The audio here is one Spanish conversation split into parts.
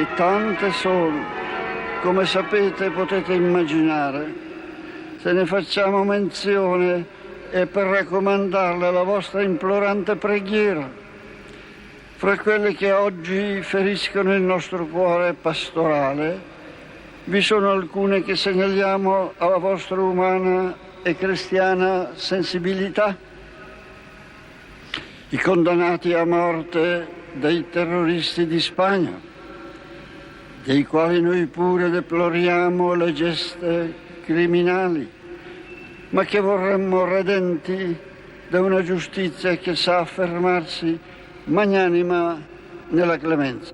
e tante sono, come sapete e potete immaginare. Se ne facciamo menzione è per raccomandarle la vostra implorante preghiera. Fra quelle che oggi feriscono il nostro cuore pastorale, vi sono alcune che segnaliamo alla vostra umana e cristiana sensibilità. I condannati a morte dei terroristi di Spagna, dei quali noi pure deploriamo le geste criminali, ma che vorremmo redenti da una giustizia che sa affermarsi magnánima nella clemenza.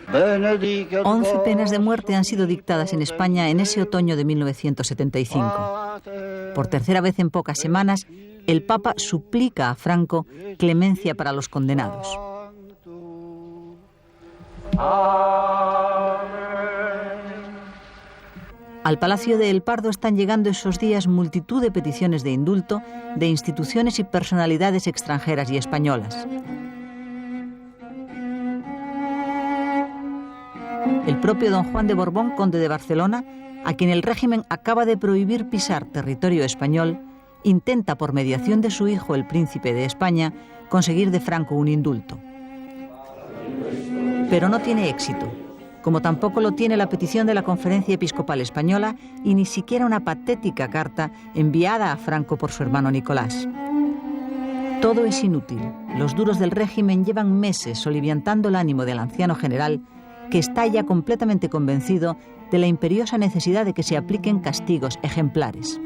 11 penas de muerte han sido dictadas en España en ese otoño de 1975. Por tercera vez en pocas semanas, el Papa suplica a Franco clemencia para los condenados. Al Palacio de El Pardo están llegando esos días multitud de peticiones de indulto de instituciones y personalidades extranjeras y españolas. El propio don Juan de Borbón, conde de Barcelona, a quien el régimen acaba de prohibir pisar territorio español, intenta, por mediación de su hijo, el príncipe de España, conseguir de Franco un indulto. Pero no tiene éxito, como tampoco lo tiene la petición de la Conferencia Episcopal Española y ni siquiera una patética carta enviada a Franco por su hermano Nicolás. Todo es inútil. Los duros del régimen llevan meses soliviantando el ánimo del anciano general, que está ya completamente convencido de la imperiosa necesidad de que se apliquen castigos ejemplares.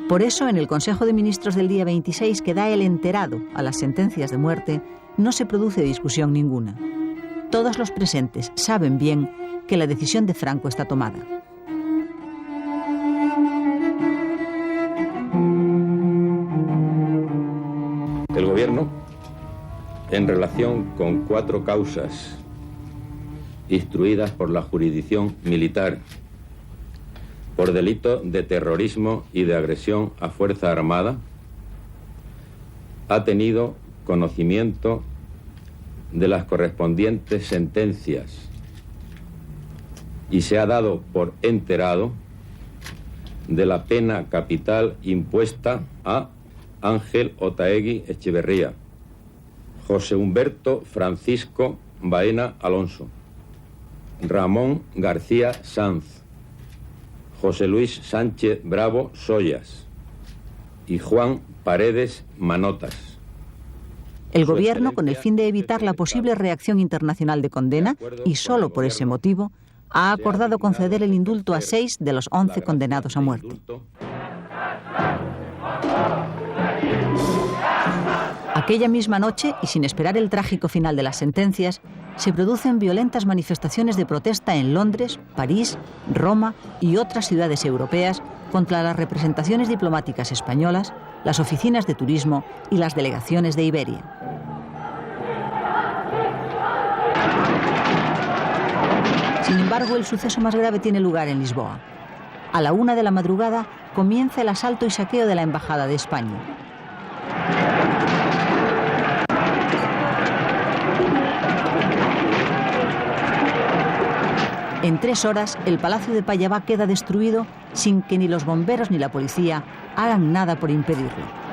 Por eso, en el Consejo de Ministros del día 26, que da el enterado a las sentencias de muerte, no se produce discusión ninguna. Todos los presentes saben bien que la decisión de Franco está tomada. El gobierno, en relación con 4 causas instruidas por la jurisdicción militar por delito de terrorismo y de agresión a fuerza armada, ha tenido conocimiento de las correspondientes sentencias y se ha dado por enterado de la pena capital impuesta a Ángel Otaegui Echeverría, José Humberto Francisco Baena Alonso, Ramón García Sanz, José Luis Sánchez Bravo Soyas y Juan Paredes Manotas. El gobierno, con el fin de evitar la posible reacción internacional de condena, y solo por ese motivo, ha acordado conceder el indulto a 6 de los 11 condenados a muerte. Aquella misma noche, y sin esperar el trágico final de las sentencias, se producen violentas manifestaciones de protesta en Londres, París, Roma y otras ciudades europeas contra las representaciones diplomáticas españolas, las oficinas de turismo y las delegaciones de Iberia. Sin embargo, el suceso más grave tiene lugar en Lisboa. A la 1 de la madrugada comienza el asalto y saqueo de la Embajada de España. En 3 horas, el Palacio de Payabá queda destruido sin que ni los bomberos ni la policía hagan nada por impedirlo.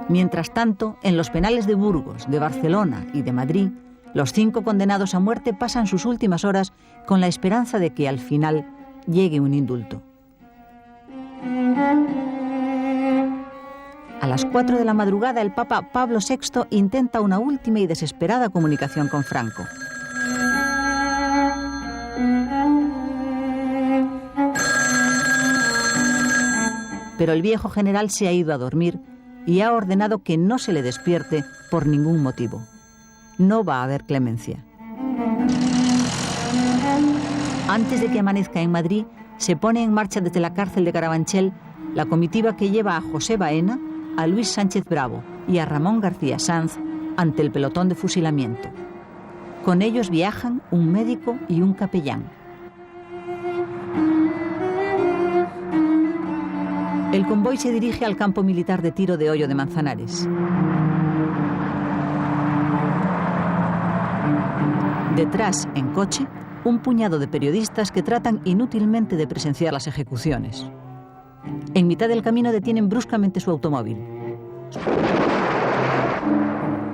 Mientras tanto, en los penales de Burgos, de Barcelona y de Madrid, los 5 condenados a muerte pasan sus últimas horas con la esperanza de que al final llegue un indulto. A las 4 de la madrugada, el Papa Pablo VI intenta una última y desesperada comunicación con Franco. Pero el viejo general se ha ido a dormir y ha ordenado que no se le despierte por ningún motivo. No va a haber clemencia. Antes de que amanezca en Madrid, se pone en marcha desde la cárcel de Carabanchel la comitiva que lleva a José Baena, a Luis Sánchez Bravo y a Ramón García Sanz ante el pelotón de fusilamiento. Con ellos viajan un médico y un capellán. El convoy se dirige al campo militar de tiro de Hoyo de Manzanares. Detrás, en coche, un puñado de periodistas que tratan inútilmente de presenciar las ejecuciones. En mitad del camino detienen bruscamente su automóvil.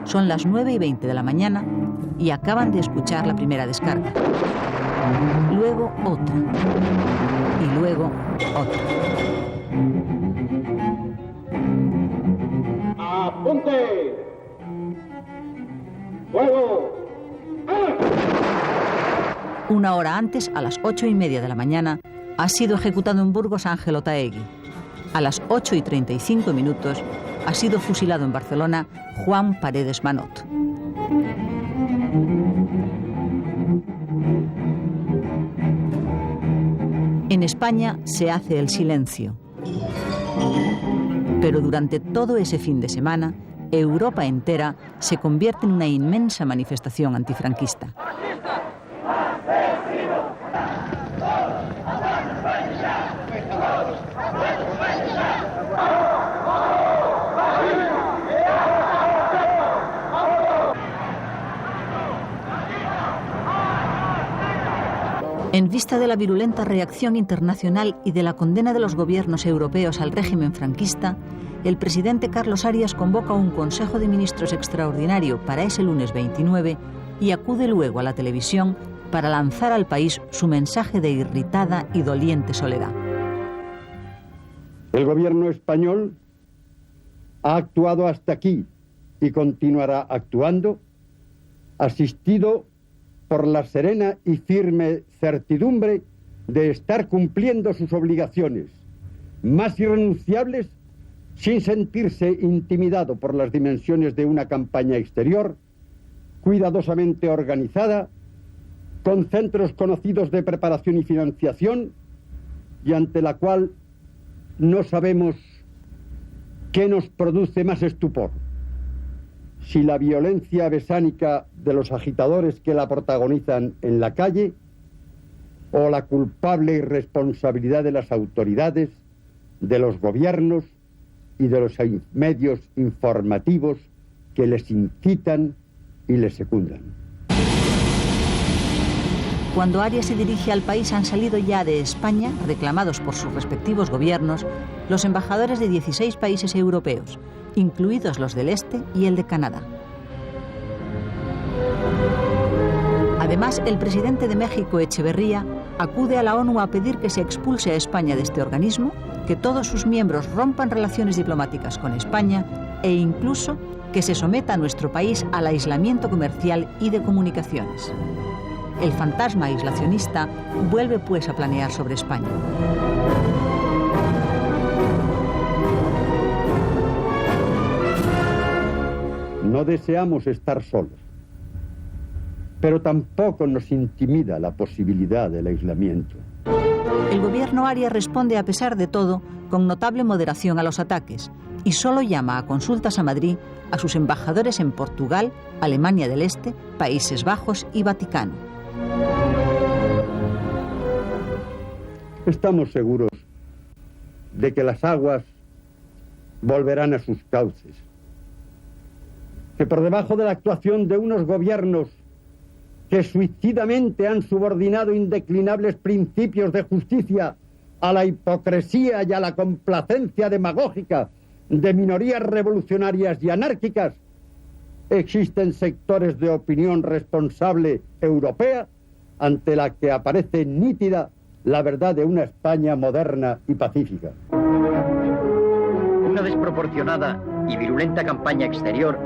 Son las 9:20 de la mañana y acaban de escuchar la primera descarga. Luego otra. Y luego otra. ¡Apunte! ¡Fuego! Una hora antes, a las 8:30 de la mañana, ha sido ejecutado en Burgos Ángel Otaegui. A las 8:35 ha sido fusilado en Barcelona Juan Paredes Manot. En España se hace el silencio. Pero durante todo ese fin de semana, Europa entera se convierte en una inmensa manifestación antifranquista. En vista de la virulenta reacción internacional y de la condena de los gobiernos europeos al régimen franquista, el presidente Carlos Arias convoca un Consejo de Ministros extraordinario para ese lunes 29 y acude luego a la televisión para lanzar al país su mensaje de irritada y doliente soledad. El gobierno español ha actuado hasta aquí y continuará actuando, asistido por la serena y firme certidumbre de estar cumpliendo sus obligaciones más irrenunciables sin sentirse intimidado por las dimensiones de una campaña exterior cuidadosamente organizada, con centros conocidos de preparación y financiación, y ante la cual no sabemos qué nos produce más estupor: si la violencia besánica de los agitadores que la protagonizan en la calle, o la culpable irresponsabilidad de las autoridades, de los gobiernos y de los medios informativos que les incitan y les secundan. Cuando Arias se dirige al país, han salido ya de España, reclamados por sus respectivos gobiernos, los embajadores de 16 países europeos, incluidos los del Este y el de Canadá. Además, el presidente de México, Echeverría, acude a la ONU a pedir que se expulse a España de este organismo, que todos sus miembros rompan relaciones diplomáticas con España e incluso que se someta a nuestro país al aislamiento comercial y de comunicaciones. El fantasma aislacionista vuelve pues a planear sobre España. No deseamos estar solos, pero tampoco nos intimida la posibilidad del aislamiento. El gobierno Arias responde, a pesar de todo, con notable moderación a los ataques y solo llama a consultas a Madrid a sus embajadores en Portugal, Alemania del Este, Países Bajos y Vaticano. Estamos seguros de que las aguas volverán a sus cauces, que por debajo de la actuación de unos gobiernos que suicidamente han subordinado indeclinables principios de justicia a la hipocresía y a la complacencia demagógica de minorías revolucionarias y anárquicas, existen sectores de opinión responsable europea ante la que aparece nítida la verdad de una España moderna y pacífica. Una desproporcionada y virulenta campaña exterior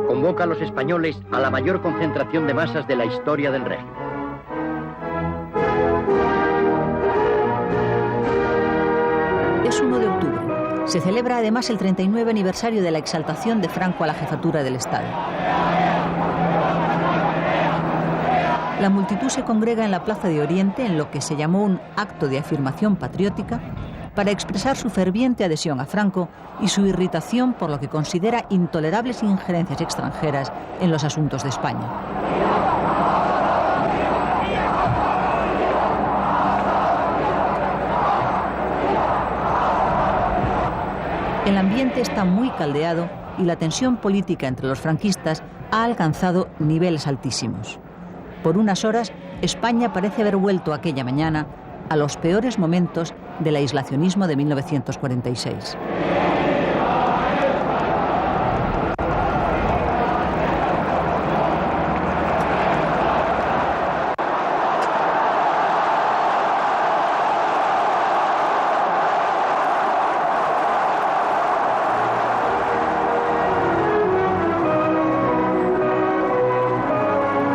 convoca a los españoles a la mayor concentración de masas de la historia del régimen. Es 1 de octubre. Se celebra además el 39 aniversario de la exaltación de Franco a la jefatura del Estado. La multitud se congrega en la Plaza de Oriente en lo que se llamó un acto de afirmación patriótica para expresar su ferviente adhesión a Franco y su irritación por lo que considera intolerables injerencias extranjeras en los asuntos de España. El ambiente está muy caldeado y la tensión política entre los franquistas ha alcanzado niveles altísimos. Por unas horas, España parece haber vuelto aquella mañana a los peores momentos del aislacionismo de 1946.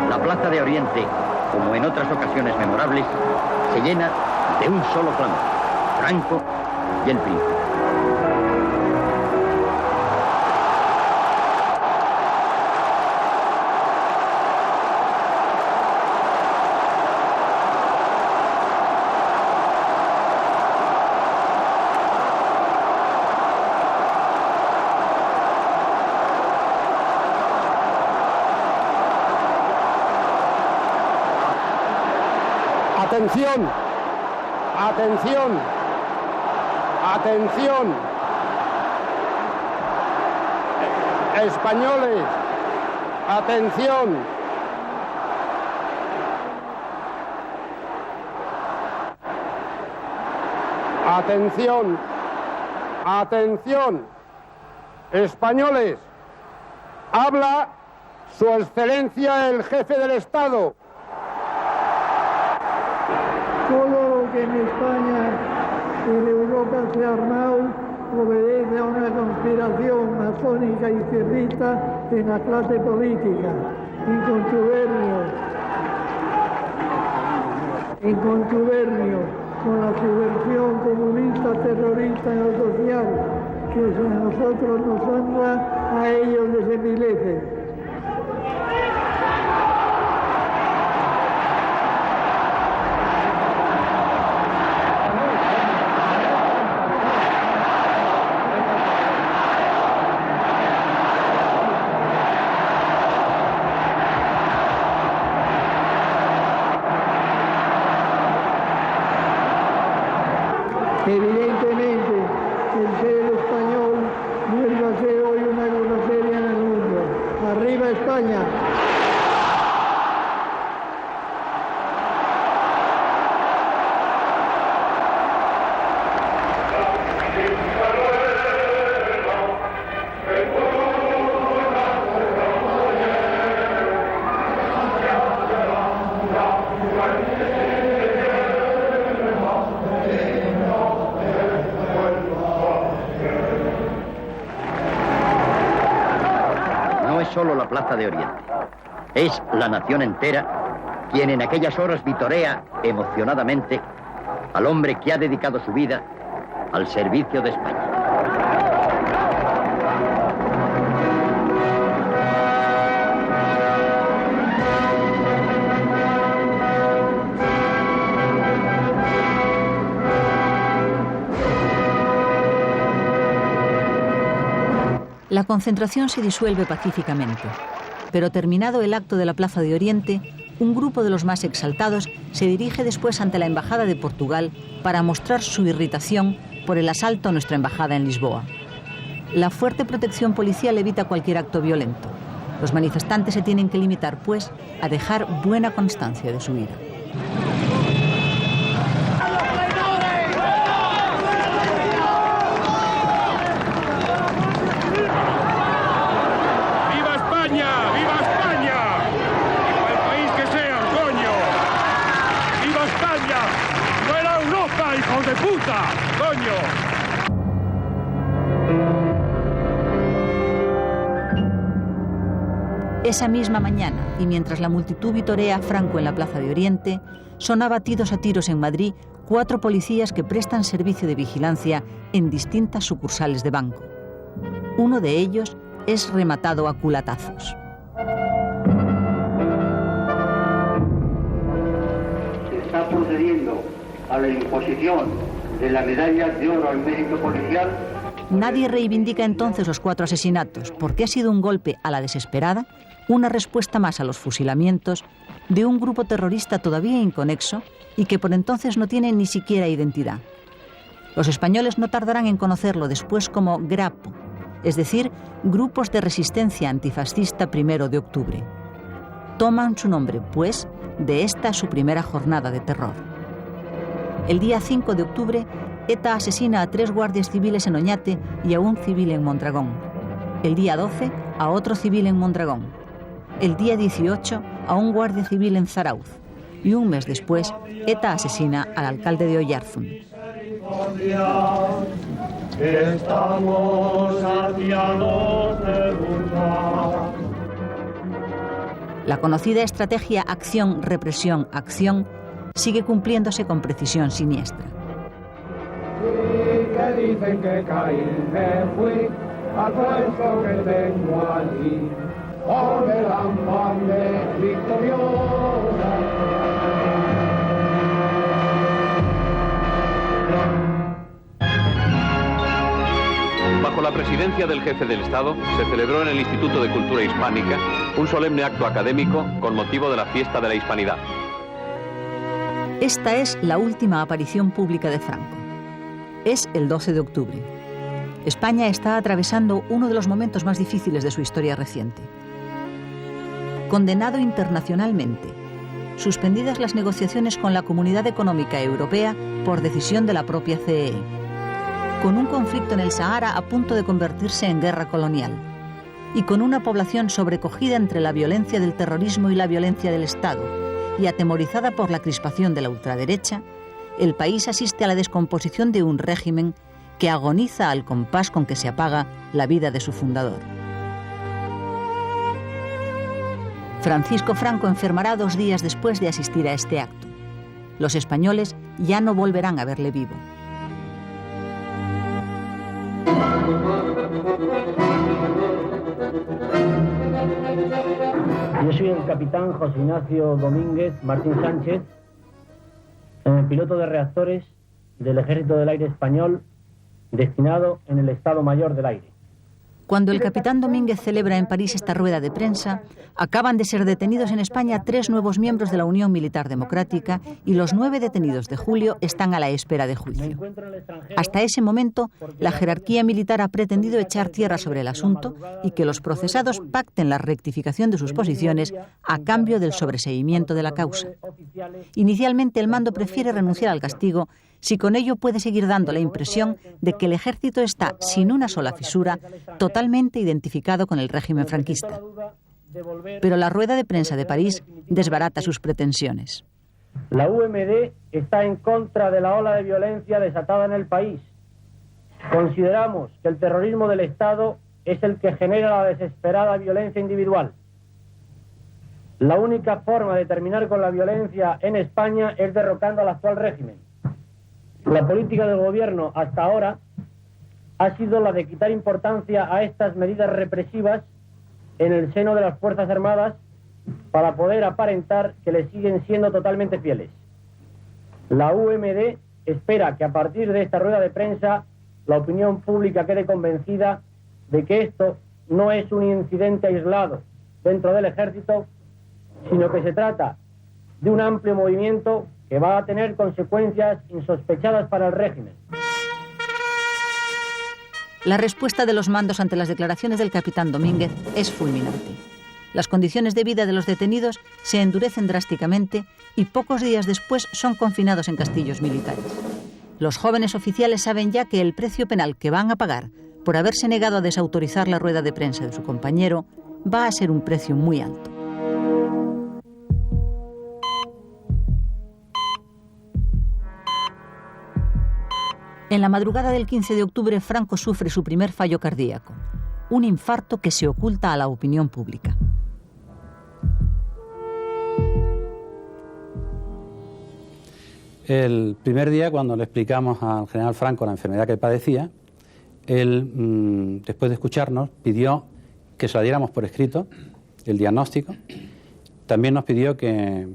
La Plaza de Oriente, como en otras ocasiones memorables, se llena de un solo clamor: Franco y el príncipe. Atención, atención, atención. Españoles, atención. Atención, atención. Españoles, habla Su Excelencia el Jefe del Estado. Todo lo que en España y en Europa se ha armado obedece a una conspiración masónica y izquierdista en la clase política, en contubernio con la subversión comunista terrorista en lo social, que si a nosotros nos honra, a ellos les envilece. Evidentemente, el ser español vuelve a ser hoy una grosería en el mundo. ¡Arriba España! Solo la Plaza de Oriente. Es la nación entera quien en aquellas horas vitorea emocionadamente al hombre que ha dedicado su vida al servicio de España. La concentración se disuelve pacíficamente, pero terminado el acto de la Plaza de Oriente, un grupo de los más exaltados se dirige después ante la Embajada de Portugal para mostrar su irritación por el asalto a nuestra embajada en Lisboa. La fuerte protección policial evita cualquier acto violento. Los manifestantes se tienen que limitar, pues, a dejar buena constancia de su ira. Esa misma mañana, y mientras la multitud vitorea a Franco en la Plaza de Oriente, son abatidos a tiros en Madrid 4 policías que prestan servicio de vigilancia en distintas sucursales de banco. Uno de ellos es rematado a culatazos. Se está procediendo a la imposición de la medalla de oro al mérito policial. Nadie reivindica entonces los 4 asesinatos, porque ha sido un golpe a la desesperada, una respuesta más a los fusilamientos de un grupo terrorista todavía inconexo y que por entonces no tiene ni siquiera identidad. Los españoles no tardarán en conocerlo después como GRAPO, es decir, Grupos de Resistencia Antifascista 1 de octubre. Toman su nombre, pues, de esta su primera jornada de terror. El día 5 de octubre, ETA asesina a 3 guardias civiles en Oñate y a un civil en Mondragón. El día 12, a otro civil en Mondragón. El día 18, a un guardia civil en Zarauz. Y un mes después, ETA asesina al alcalde de Oyarzún. La conocida estrategia acción-represión-acción sigue cumpliéndose con precisión siniestra. Que dicen que caí, me fui al puesto que tengo allí, por el amante victoriosa. Bajo la presidencia del jefe del Estado, se celebró en el Instituto de Cultura Hispánica un solemne acto académico con motivo de la fiesta de la Hispanidad. Esta es la última aparición pública de Franco. Es el 12 de octubre. España está atravesando uno de los momentos más difíciles de su historia reciente. Condenado internacionalmente, suspendidas las negociaciones con la Comunidad Económica Europea por decisión de la propia CEE, con un conflicto en el Sahara a punto de convertirse en guerra colonial, y con una población sobrecogida entre la violencia del terrorismo y la violencia del Estado, y atemorizada por la crispación de la ultraderecha, el país asiste a la descomposición de un régimen que agoniza al compás con que se apaga la vida de su fundador. Francisco Franco enfermará 2 días después de asistir a este acto. Los españoles ya no volverán a verle vivo. Yo soy el capitán José Ignacio Domínguez Martín Sánchez, piloto de reactores del Ejército del Aire Español, destinado en el Estado Mayor del Aire. Cuando el capitán Domínguez celebra en París esta rueda de prensa, acaban de ser detenidos en España 3 nuevos miembros de la Unión Militar Democrática y los 9 detenidos de julio están a la espera de juicio. Hasta ese momento, la jerarquía militar ha pretendido echar tierra sobre el asunto y que los procesados pacten la rectificación de sus posiciones a cambio del sobreseimiento de la causa. Inicialmente, el mando prefiere renunciar al castigo si con ello puede seguir dando la impresión de que el ejército está, sin una sola fisura, totalmente identificado con el régimen franquista. Pero la rueda de prensa de París desbarata sus pretensiones. La UMD está en contra de la ola de violencia desatada en el país. Consideramos que el terrorismo del Estado es el que genera la desesperada violencia individual. La única forma de terminar con la violencia en España es derrocando al actual régimen. La política del gobierno hasta ahora ha sido la de quitar importancia a estas medidas represivas en el seno de las Fuerzas Armadas para poder aparentar que le siguen siendo totalmente fieles. La UMD espera que a partir de esta rueda de prensa la opinión pública quede convencida de que esto no es un incidente aislado dentro del ejército, sino que se trata de un amplio movimiento que va a tener consecuencias insospechadas para el régimen. La respuesta de los mandos ante las declaraciones del capitán Domínguez es fulminante. Las condiciones de vida de los detenidos se endurecen drásticamente y pocos días después son confinados en castillos militares. Los jóvenes oficiales saben ya que el precio penal que van a pagar por haberse negado a desautorizar la rueda de prensa de su compañero va a ser un precio muy alto. En la madrugada del 15 de octubre, Franco sufre su primer fallo cardíaco, un infarto que se oculta a la opinión pública. El primer día, cuando le explicamos al general Franco la enfermedad que padecía, él, después de escucharnos, pidió que se la diéramos por escrito, el diagnóstico. También nos pidió que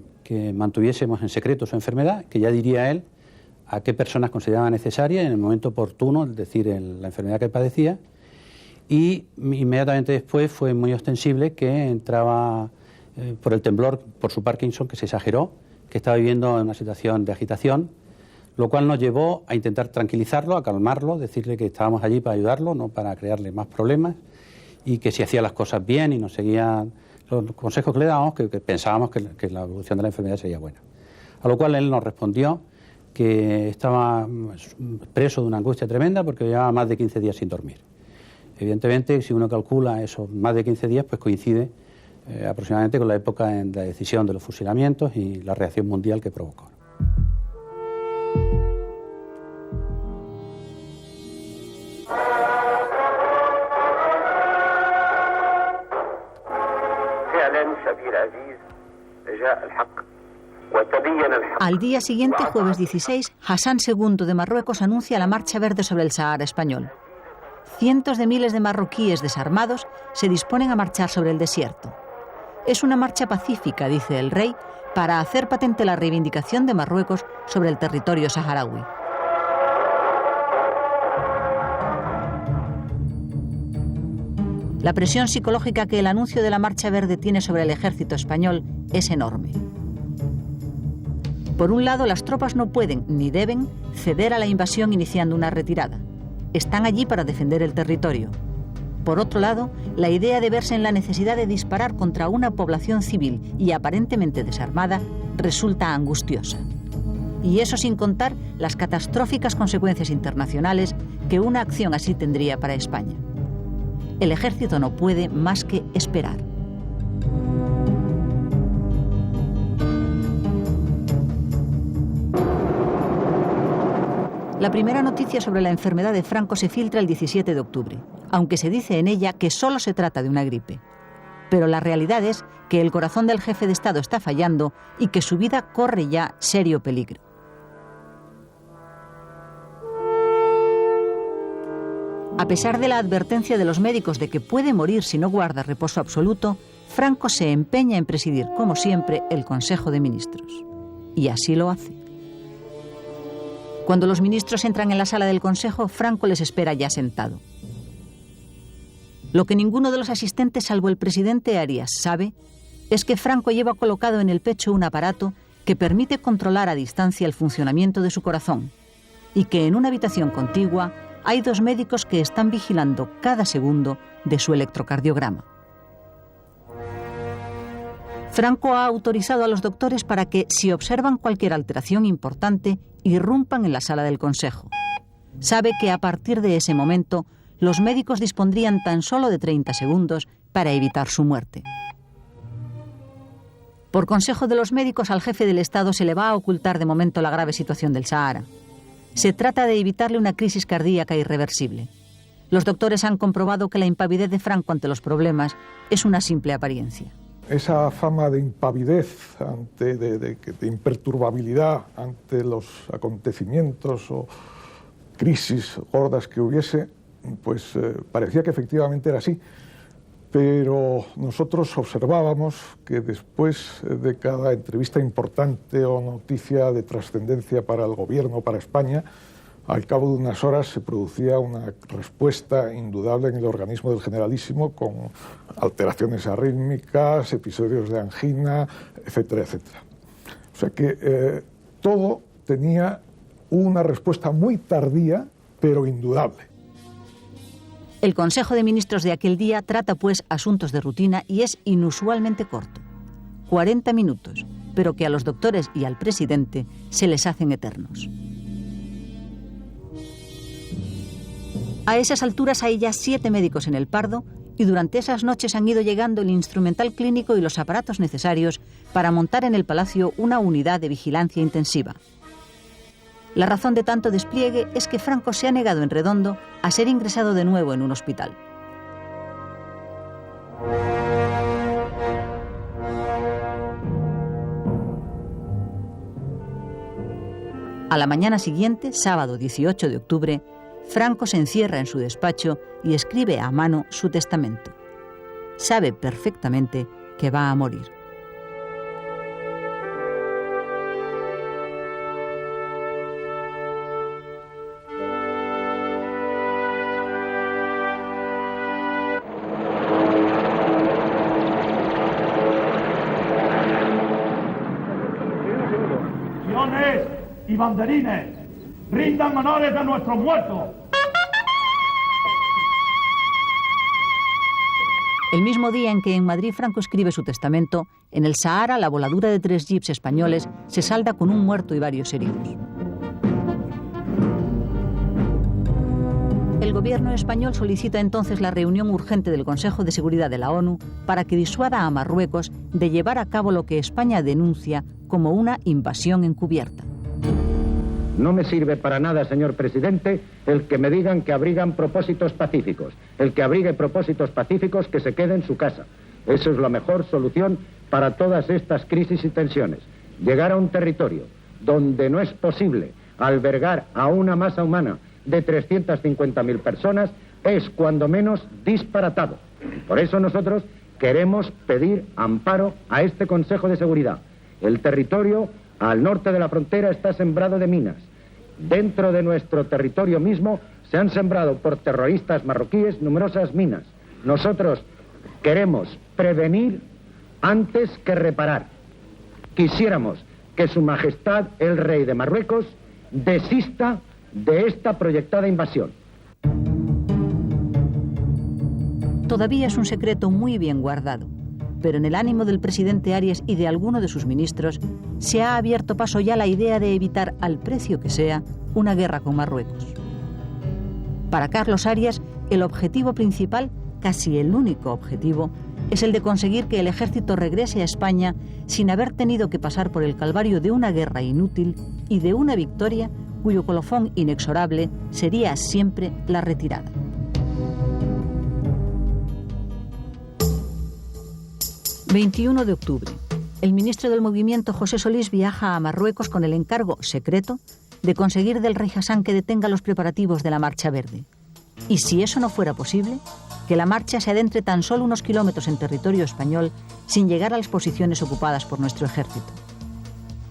mantuviésemos en secreto su enfermedad, que ya diría él a qué personas consideraba necesaria en el momento oportuno, es decir, la enfermedad que padecía, y inmediatamente después fue muy ostensible que entraba por el temblor, por su Parkinson, que se exageró, que estaba viviendo en una situación de agitación, lo cual nos llevó a intentar tranquilizarlo, a calmarlo, decirle que estábamos allí para ayudarlo, no para crearle más problemas, y que si hacía las cosas bien y nos seguía los consejos que le dábamos, que pensábamos que la evolución de la enfermedad sería buena. A lo cual él nos respondió que estaba preso de una angustia tremenda porque llevaba más de 15 días sin dormir. Evidentemente, si uno calcula esos más de 15 días, pues coincide aproximadamente con la época de la decisión de los fusilamientos y la reacción mundial que provocó. Al día siguiente, jueves 16, Hassan II de Marruecos anuncia la Marcha Verde sobre el Sahara español. Cientos de miles de marroquíes desarmados se disponen a marchar sobre el desierto. Es una marcha pacífica, dice el rey, para hacer patente la reivindicación de Marruecos sobre el territorio saharaui. La presión psicológica que el anuncio de la Marcha Verde tiene sobre el ejército español es enorme. Por un lado, las tropas no pueden ni deben ceder a la invasión iniciando una retirada. Están allí para defender el territorio. Por otro lado, la idea de verse en la necesidad de disparar contra una población civil y aparentemente desarmada resulta angustiosa. Y eso sin contar las catastróficas consecuencias internacionales que una acción así tendría para España. El ejército no puede más que esperar. La primera noticia sobre la enfermedad de Franco se filtra el 17 de octubre, aunque se dice en ella que solo se trata de una gripe. Pero la realidad es que el corazón del jefe de Estado está fallando y que su vida corre ya serio peligro. A pesar de la advertencia de los médicos de que puede morir si no guarda reposo absoluto, Franco se empeña en presidir, como siempre, el Consejo de Ministros. Y así lo hace. Cuando los ministros entran en la sala del Consejo, Franco les espera ya sentado. Lo que ninguno de los asistentes, salvo el presidente Arias, sabe es que Franco lleva colocado en el pecho un aparato que permite controlar a distancia el funcionamiento de su corazón y que en una habitación contigua hay 2 médicos que están vigilando cada segundo de su electrocardiograma. Franco ha autorizado a los doctores para que, si observan cualquier alteración importante, irrumpan en la sala del Consejo. Sabe que a partir de ese momento, los médicos dispondrían tan solo de 30 segundos para evitar su muerte. Por consejo de los médicos, al jefe del Estado se le va a ocultar de momento la grave situación del Sahara. Se trata de evitarle una crisis cardíaca irreversible. Los doctores han comprobado que la impavidez de Franco ante los problemas es una simple apariencia. Esa fama de impavidez, de imperturbabilidad ante los acontecimientos o crisis gordas que hubiese, pues parecía que efectivamente era así. Pero nosotros observábamos que después de cada entrevista importante o noticia de trascendencia para el gobierno, para España, al cabo de unas horas se producía una respuesta indudable en el organismo del Generalísimo con alteraciones arrítmicas, episodios de angina, etcétera, etcétera. O sea que todo tenía una respuesta muy tardía, pero indudable. El Consejo de Ministros de aquel día trata, pues, asuntos de rutina y es inusualmente corto. 40 minutos, pero que a los doctores y al presidente se les hacen eternos. A esas alturas hay ya 7 médicos en el Pardo y durante esas noches han ido llegando el instrumental clínico y los aparatos necesarios para montar en el Palacio una unidad de vigilancia intensiva. La razón de tanto despliegue es que Franco se ha negado en redondo a ser ingresado de nuevo en un hospital. A la mañana siguiente, sábado 18 de octubre, Franco se encierra en su despacho y escribe a mano su testamento. Sabe perfectamente que va a morir. Y banderines. rindan honores a nuestros muertos. El mismo día en que en Madrid Franco escribe su testamento, en el Sahara la voladura de 3 jeeps españoles se salda con un muerto y varios heridos. El gobierno español solicita entonces la reunión urgente del Consejo de Seguridad de la ONU para que disuada a Marruecos de llevar a cabo lo que España denuncia como una invasión encubierta. No me sirve para nada, señor presidente, el que me digan que abrigan propósitos pacíficos. El que abrigue propósitos pacíficos, que se quede en su casa. Eso es la mejor solución para todas estas crisis y tensiones. Llegar a un territorio donde no es posible albergar a una masa humana de 350.000 personas es, cuando menos, disparatado. Por eso nosotros queremos pedir amparo a este Consejo de Seguridad. El territorio al norte de la frontera está sembrado de minas. Dentro de nuestro territorio mismo se han sembrado por terroristas marroquíes numerosas minas. Nosotros queremos prevenir antes que reparar. Quisiéramos que Su Majestad el Rey de Marruecos desista de esta proyectada invasión. Todavía es un secreto muy bien guardado, pero en el ánimo del presidente Arias y de alguno de sus ministros se ha abierto paso ya la idea de evitar, al precio que sea, una guerra con Marruecos. Para Carlos Arias, el objetivo principal, casi el único objetivo, es el de conseguir que el ejército regrese a España sin haber tenido que pasar por el calvario de una guerra inútil y de una victoria cuyo colofón inexorable sería siempre la retirada. ...21 de octubre... el ministro del movimiento José Solís viaja a Marruecos con el encargo secreto de conseguir del rey Hassan que detenga los preparativos de la Marcha Verde. Y si eso no fuera posible, que la marcha se adentre tan solo unos kilómetros en territorio español sin llegar a las posiciones ocupadas por nuestro ejército.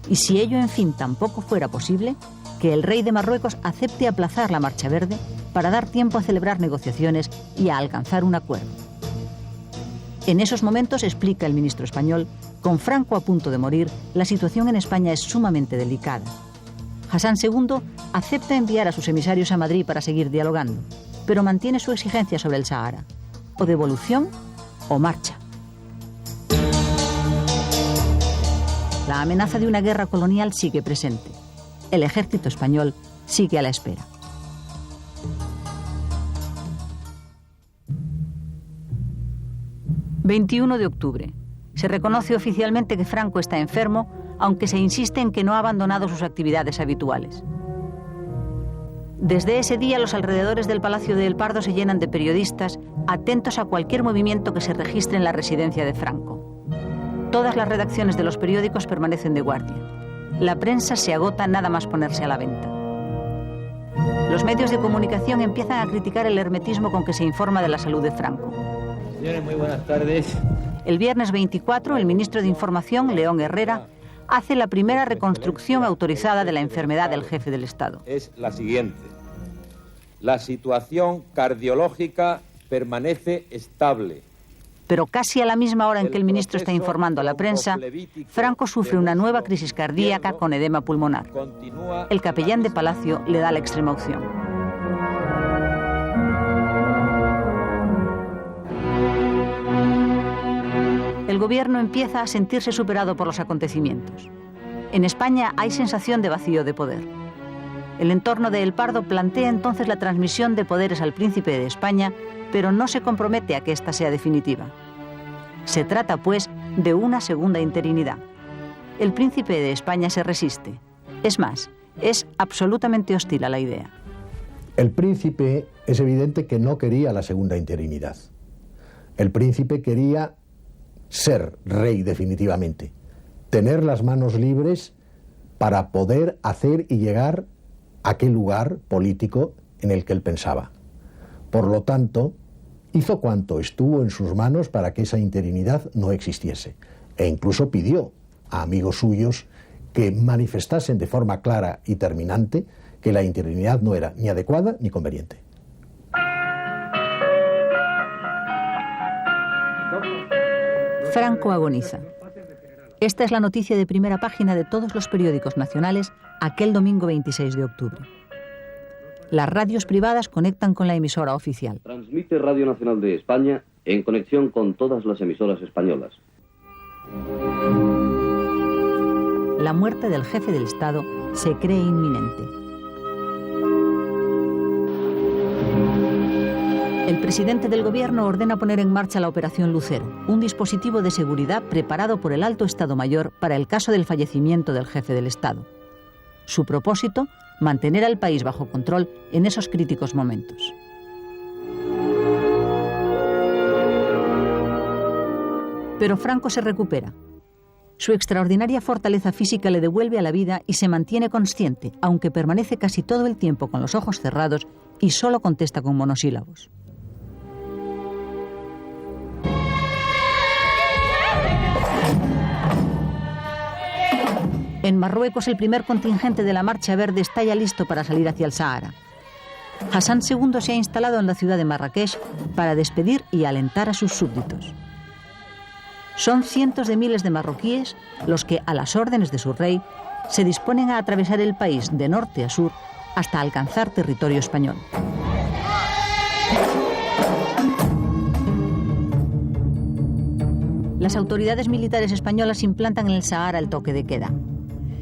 Y si ello, en fin, tampoco fuera posible, que el rey de Marruecos acepte aplazar la Marcha Verde para dar tiempo a celebrar negociaciones y a alcanzar un acuerdo. En esos momentos, explica el ministro español, con Franco a punto de morir, la situación en España es sumamente delicada. Hassan II acepta enviar a sus emisarios a Madrid para seguir dialogando, pero mantiene su exigencia sobre el Sahara: o devolución o marcha. La amenaza de una guerra colonial sigue presente. El ejército español sigue a la espera. ...21 de octubre... se reconoce oficialmente que Franco está enfermo, aunque se insiste en que no ha abandonado sus actividades habituales. Desde ese día, los alrededores del Palacio de El Pardo se llenan de periodistas atentos a cualquier movimiento que se registre en la residencia de Franco. Todas las redacciones de los periódicos permanecen de guardia. La prensa se agota nada más ponerse a la venta. Los medios de comunicación empiezan a criticar el hermetismo con que se informa de la salud de Franco. Señores, muy buenas tardes. El viernes 24, el ministro de Información, León Herrera, hace la primera reconstrucción autorizada de la enfermedad del jefe del Estado. Es la siguiente. La situación cardiológica permanece estable. Pero casi a la misma hora en que el ministro está informando a la prensa, Franco sufre una nueva crisis cardíaca con edema pulmonar. El capellán de Palacio le da la extrema opción. El gobierno empieza a sentirse superado por los acontecimientos. En España hay sensación de vacío de poder. El entorno de El Pardo plantea entonces la transmisión de poderes al príncipe de España, pero no se compromete a que ésta sea definitiva. Se trata, pues, de una segunda interinidad. El príncipe de España se resiste. Es más, es absolutamente hostil a la idea. El príncipe es evidente que no quería la segunda interinidad. El príncipe quería ser rey definitivamente, tener las manos libres para poder hacer y llegar a aquel lugar político en el que él pensaba. Por lo tanto, hizo cuanto estuvo en sus manos para que esa interinidad no existiese, e incluso pidió a amigos suyos que manifestasen de forma clara y terminante que la interinidad no era ni adecuada ni conveniente. Franco agoniza. Esta es la noticia de primera página de todos los periódicos nacionales aquel domingo 26 de octubre. Las radios privadas conectan con la emisora oficial. Transmite Radio Nacional de España en conexión con todas las emisoras españolas. La muerte del jefe del Estado se cree inminente. El presidente del gobierno ordena poner en marcha la Operación Lucero, un dispositivo de seguridad preparado por el Alto Estado Mayor para el caso del fallecimiento del jefe del Estado. Su propósito, mantener al país bajo control en esos críticos momentos. Pero Franco se recupera. Su extraordinaria fortaleza física le devuelve a la vida y se mantiene consciente, aunque permanece casi todo el tiempo con los ojos cerrados y solo contesta con monosílabos. En Marruecos, el primer contingente de la Marcha Verde está ya listo para salir hacia el Sahara. Hassan II se ha instalado en la ciudad de Marrakech para despedir y alentar a sus súbditos. Son cientos de miles de marroquíes los que, a las órdenes de su rey, se disponen a atravesar el país de norte a sur hasta alcanzar territorio español. Las autoridades militares españolas implantan en el Sahara el toque de queda.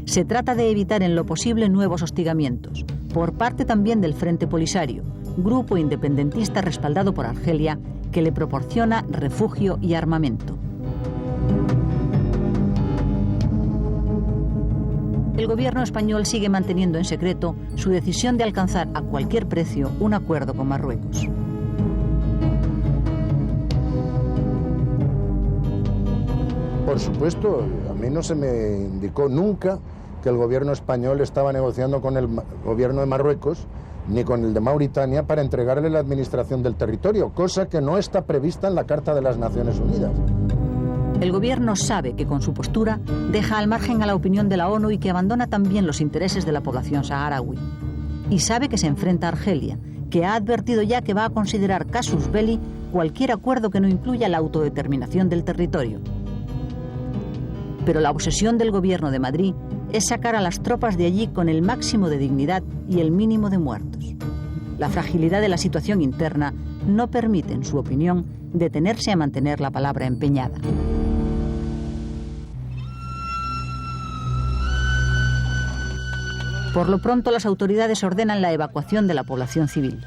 Se trata de evitar en lo posible nuevos hostigamientos, por parte también del Frente Polisario, grupo independentista respaldado por Argelia, que le proporciona refugio y armamento. El gobierno español sigue manteniendo en secreto su decisión de alcanzar a cualquier precio un acuerdo con Marruecos. Por supuesto, a mí no se me indicó nunca que el gobierno español estaba negociando con el gobierno de Marruecos ni con el de Mauritania para entregarle la administración del territorio, cosa que no está prevista en la Carta de las Naciones Unidas. El gobierno sabe que con su postura deja al margen a la opinión de la ONU y que abandona también los intereses de la población saharaui. Y sabe que se enfrenta a Argelia, que ha advertido ya que va a considerar casus belli cualquier acuerdo que no incluya la autodeterminación del territorio. Pero la obsesión del gobierno de Madrid es sacar a las tropas de allí con el máximo de dignidad y el mínimo de muertos. La fragilidad de la situación interna no permite, en su opinión, detenerse a mantener la palabra empeñada. Por lo pronto, las autoridades ordenan la evacuación de la población civil.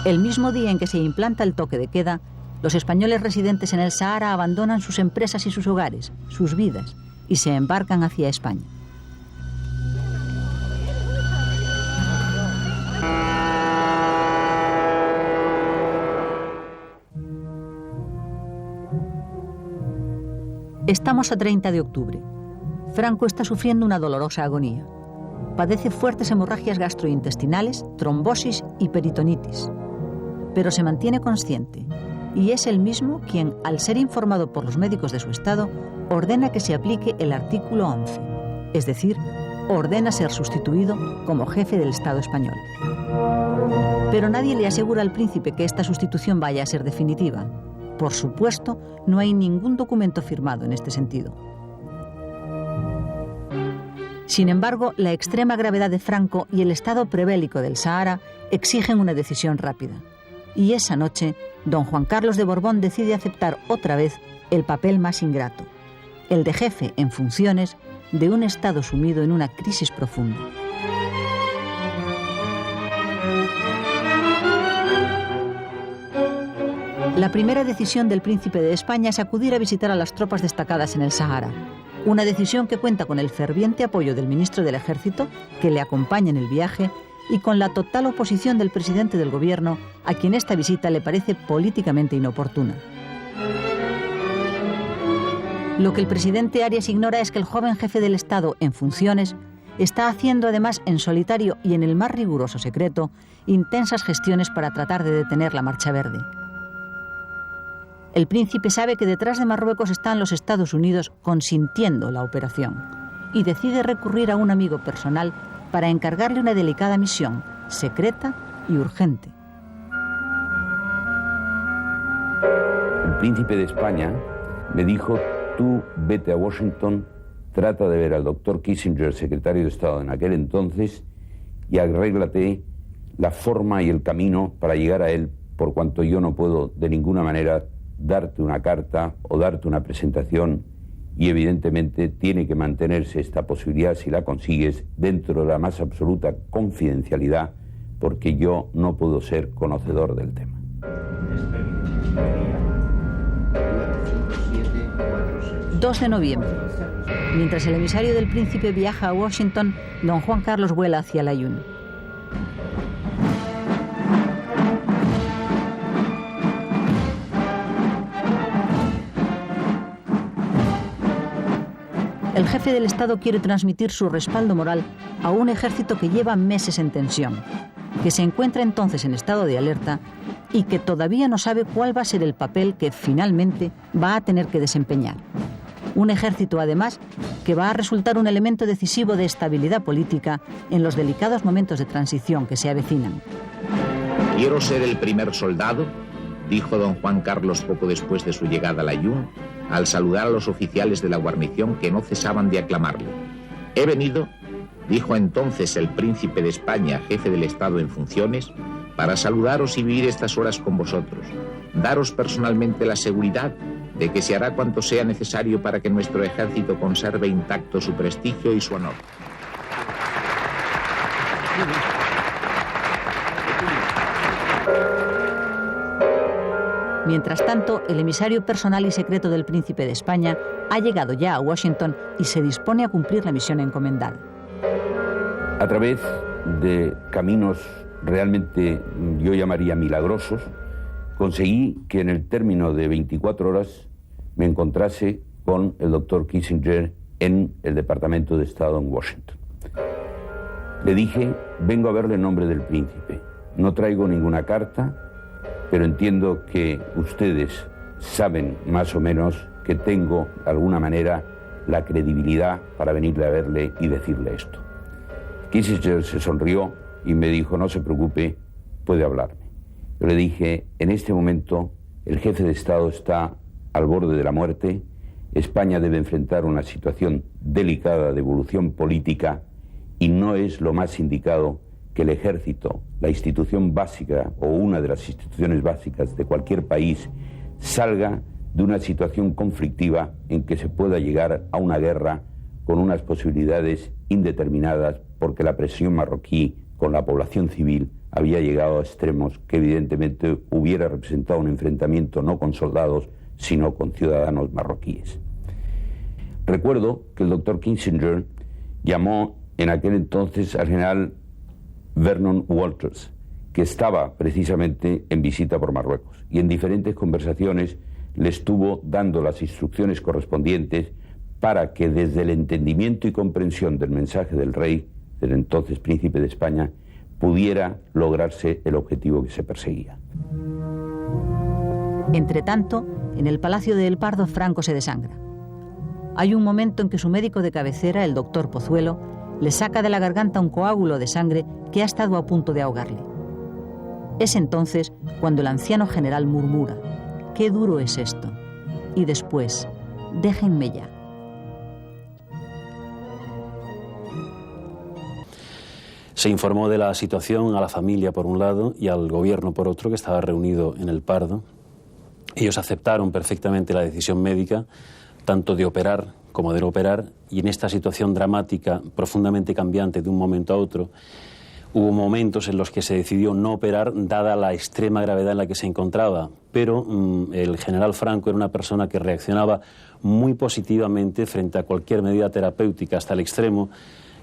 El mismo día en que se implanta el toque de queda, los españoles residentes en el Sahara abandonan sus empresas y sus hogares, sus vidas, y se embarcan hacia España. Estamos a 30 de octubre. Franco está sufriendo una dolorosa agonía. Padece fuertes hemorragias gastrointestinales, trombosis y peritonitis. Pero se mantiene consciente. Y es él mismo quien, al ser informado por los médicos de su estado, ordena que se aplique el artículo 11, es decir, ordena ser sustituido como jefe del Estado español. Pero nadie le asegura al príncipe que esta sustitución vaya a ser definitiva. Por supuesto, no hay ningún documento firmado en este sentido. Sin embargo, la extrema gravedad de Franco y el estado prebélico del Sahara exigen una decisión rápida. Y esa noche, don Juan Carlos de Borbón decide aceptar otra vez el papel más ingrato, el de jefe en funciones de un Estado sumido en una crisis profunda. La primera decisión del príncipe de España es acudir a visitar a las tropas destacadas en el Sahara. Una decisión que cuenta con el ferviente apoyo del ministro del Ejército, que le acompaña en el viaje, y con la total oposición del presidente del gobierno, a quien esta visita le parece políticamente inoportuna. Lo que el presidente Arias ignora es que el joven jefe del Estado en funciones está haciendo además en solitario y en el más riguroso secreto intensas gestiones para tratar de detener la Marcha Verde. El príncipe sabe que detrás de Marruecos están los Estados Unidos consintiendo la operación y decide recurrir a un amigo personal para encargarle una delicada misión, secreta y urgente. El príncipe de España me dijo: tú vete a Washington trata de ver al doctor Kissinger, secretario de Estado en aquel entonces, y arréglate la forma y el camino para llegar a él, por cuanto yo no puedo de ninguna manera darte una carta o darte una presentación, y evidentemente tiene que mantenerse esta posibilidad, si la consigues, dentro de la más absoluta confidencialidad, porque yo no puedo ser conocedor del tema. 2 de noviembre. Mientras el emisario del príncipe viaja a Washington, don Juan Carlos vuela hacia Layún. El jefe del Estado quiere transmitir su respaldo moral a un ejército que lleva meses en tensión, que se encuentra entonces en estado de alerta y que todavía no sabe cuál va a ser el papel que finalmente va a tener que desempeñar. Un ejército, además, que va a resultar un elemento decisivo de estabilidad política en los delicados momentos de transición que se avecinan. Quiero ser el primer soldado, dijo don Juan Carlos poco después de su llegada a Layún, al saludar a los oficiales de la guarnición que no cesaban de aclamarle. He venido, dijo entonces el príncipe de España, jefe del Estado en funciones, para saludaros y vivir estas horas con vosotros, daros personalmente la seguridad de que se hará cuanto sea necesario para que nuestro ejército conserve intacto su prestigio y su honor. Mientras tanto, el emisario personal y secreto del príncipe de España ha llegado ya a Washington y se dispone a cumplir la misión encomendada. A través de caminos realmente, yo llamaría milagrosos, conseguí que en el término de 24 horas me encontrase con el doctor Kissinger en el Departamento de Estado en Washington. Le dije, vengo a verle en nombre del príncipe. No traigo ninguna carta, pero entiendo que ustedes saben más o menos que tengo, de alguna manera, la credibilidad para venirle a verle y decirle esto. Kissinger se sonrió y me dijo, no se preocupe, puede hablarme. Yo le dije, en este momento el jefe de Estado está al borde de la muerte, España debe enfrentar una situación delicada de evolución política y no es lo más indicado que el ejército, la institución básica o una de las instituciones básicas de cualquier país, salga de una situación conflictiva en que se pueda llegar a una guerra con unas posibilidades indeterminadas, porque la presión marroquí con la población civil había llegado a extremos que evidentemente hubiera representado un enfrentamiento no con soldados, sino con ciudadanos marroquíes. Recuerdo que el doctor Kissinger llamó en aquel entonces al general Vernon Walters, que estaba precisamente en visita por Marruecos, y en diferentes conversaciones le estuvo dando las instrucciones correspondientes para que desde el entendimiento y comprensión del mensaje del rey, del entonces príncipe de España, pudiera lograrse el objetivo que se perseguía. Entretanto, en el Palacio de El Pardo, Franco se desangra. Hay un momento en que su médico de cabecera, el doctor Pozuelo, le saca de la garganta un coágulo de sangre que ha estado a punto de ahogarle. Es entonces cuando el anciano general murmura, «Qué duro es esto». Y después, «Déjenme ya». Se informó de la situación a la familia por un lado y al gobierno por otro, que estaba reunido en El Pardo. Ellos aceptaron perfectamente la decisión médica, tanto de operar como de no operar, y en esta situación dramática, profundamente cambiante de un momento a otro, hubo momentos en los que se decidió no operar, dada la extrema gravedad en la que se encontraba, pero el general Franco era una persona que reaccionaba muy positivamente frente a cualquier medida terapéutica, hasta el extremo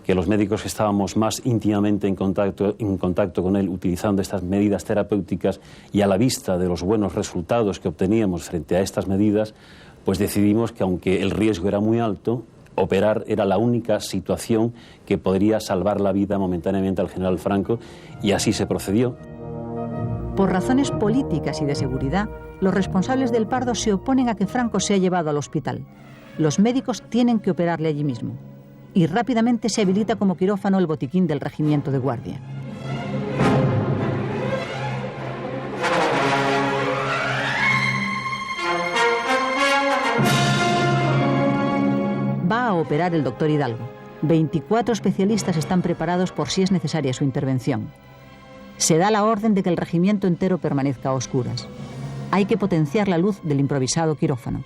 que los médicos que estábamos más íntimamente en contacto con él, utilizando estas medidas terapéuticas y a la vista de los buenos resultados que obteníamos frente a estas medidas, pues decidimos que aunque el riesgo era muy alto, operar era la única situación que podría salvar la vida momentáneamente al general Franco, y así se procedió. Por razones políticas y de seguridad, los responsables del Pardo se oponen a que Franco sea llevado al hospital. Los médicos tienen que operarle allí mismo. Y rápidamente se habilita como quirófano el botiquín del regimiento de guardia. Va a operar el doctor Hidalgo. 24 especialistas están preparados por si es necesaria su intervención. Se da la orden de que el regimiento entero permanezca a oscuras. Hay que potenciar la luz del improvisado quirófano.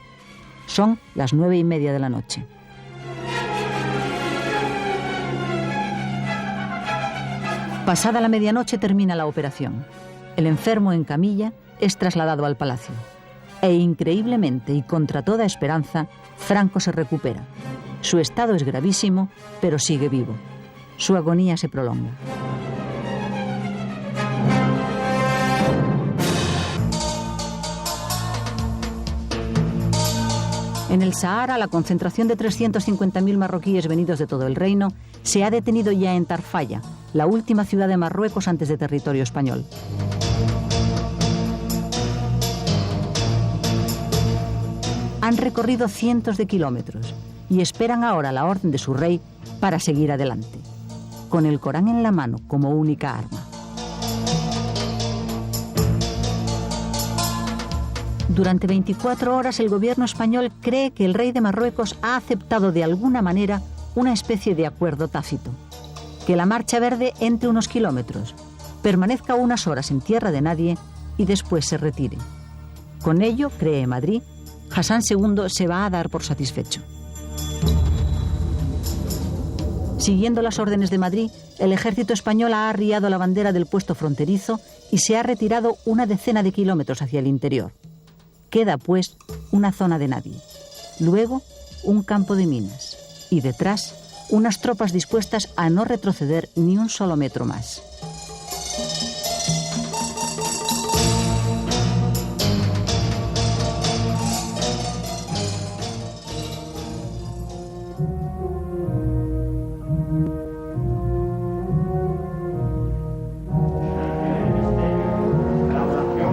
Son las 9:30 de la noche. Pasada la medianoche termina la operación. El enfermo en camilla es trasladado al palacio. E increíblemente y contra toda esperanza, Franco se recupera. Su estado es gravísimo, pero sigue vivo. Su agonía se prolonga. En el Sahara, la concentración de 350.000 marroquíes venidos de todo el reino se ha detenido ya en Tarfaya, la última ciudad de Marruecos antes de territorio español. Han recorrido cientos de kilómetros y esperan ahora la orden de su rey para seguir adelante, con el Corán en la mano como única arma. Durante 24 horas el gobierno español cree que el rey de Marruecos ha aceptado de alguna manera una especie de acuerdo tácito. Que la Marcha Verde entre unos kilómetros, permanezca unas horas en tierra de nadie y después se retire. Con ello, cree Madrid, Hassan II se va a dar por satisfecho. Siguiendo las órdenes de Madrid, el ejército español ha arriado la bandera del puesto fronterizo y se ha retirado una decena de kilómetros hacia el interior. Queda, pues, una zona de nadie. Luego, un campo de minas. Y detrás, unas tropas dispuestas a no retroceder ni un solo metro más.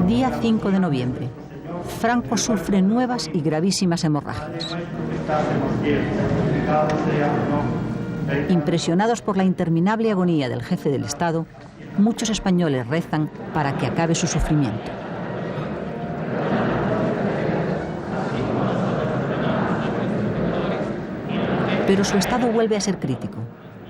Día 5 de noviembre. Franco sufre nuevas y gravísimas hemorragias. Impresionados por la interminable agonía del jefe del Estado, muchos españoles rezan para que acabe su sufrimiento. Pero su estado vuelve a ser crítico.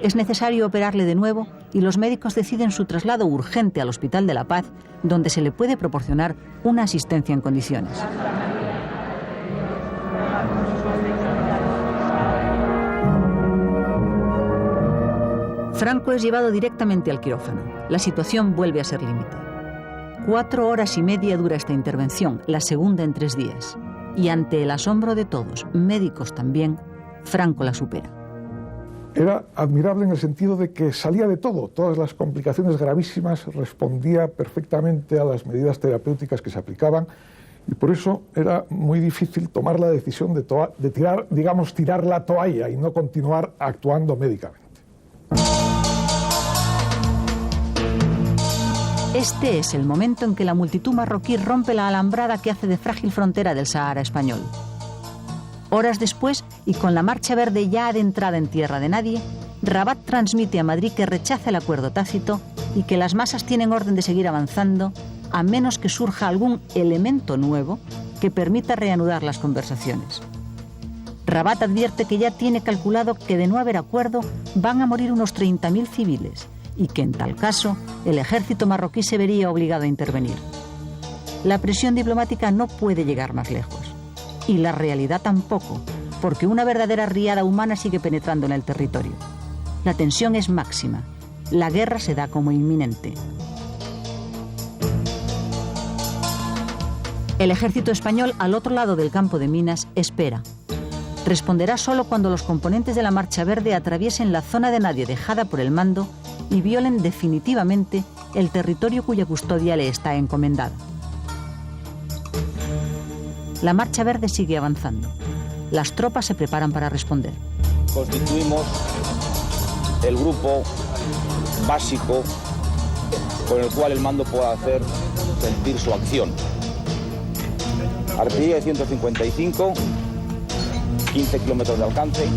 Es necesario operarle de nuevo y los médicos deciden su traslado urgente al Hospital de la Paz, donde se le puede proporcionar una asistencia en condiciones. Franco es llevado directamente al quirófano. La situación vuelve a ser límite. 4 horas y media dura esta intervención, la segunda en 3 días. Y ante el asombro de todos, médicos también, Franco la supera. Era admirable en el sentido de que salía de todo, todas las complicaciones gravísimas, respondía perfectamente a las medidas terapéuticas que se aplicaban y por eso era muy difícil tomar la decisión de tirar la toalla y no continuar actuando médicamente. Este es el momento en que la multitud marroquí rompe la alambrada que hace de frágil frontera del Sahara español. Horas después, y con la Marcha Verde ya adentrada en tierra de nadie, Rabat transmite a Madrid que rechaza el acuerdo tácito y que las masas tienen orden de seguir avanzando a menos que surja algún elemento nuevo que permita reanudar las conversaciones. Rabat advierte que ya tiene calculado que de no haber acuerdo van a morir unos 30.000 civiles y que en tal caso el ejército marroquí se vería obligado a intervenir. La presión diplomática no puede llegar más lejos. Y la realidad tampoco, porque una verdadera riada humana sigue penetrando en el territorio. La tensión es máxima. La guerra se da como inminente. El ejército español, al otro lado del campo de minas, espera. Responderá solo cuando los componentes de la Marcha Verde atraviesen la zona de nadie dejada por el mando y violen definitivamente el territorio cuya custodia le está encomendada. La Marcha Verde sigue avanzando. Las tropas se preparan para responder. Constituimos el grupo básico con el cual el mando pueda hacer sentir su acción. Artillería de 155, 15 kilómetros de alcance.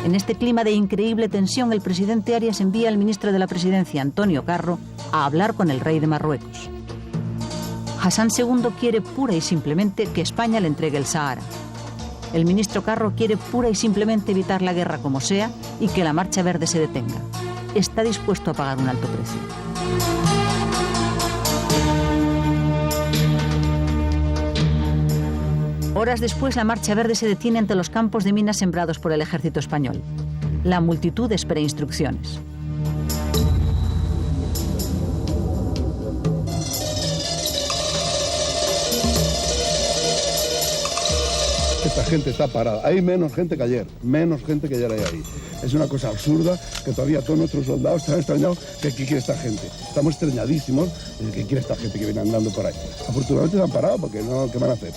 En este clima de increíble tensión, el presidente Arias envía al ministro de la Presidencia, Antonio Carro, a hablar con el rey de Marruecos. Hassan II quiere pura y simplemente que España le entregue el Sahara. El ministro Carro quiere pura y simplemente evitar la guerra como sea y que la Marcha Verde se detenga. Está dispuesto a pagar un alto precio. Horas después, la Marcha Verde se detiene ante los campos de minas sembrados por el ejército español. La multitud espera instrucciones. Esta gente está parada. Hay menos gente que ayer hay ahí. Es una cosa absurda que todavía todos nuestros soldados están extrañados que ¿qué quiere esta gente? Estamos extrañadísimos de que quiere esta gente que viene andando por ahí. Afortunadamente se han parado porque no, ¿qué van a hacer?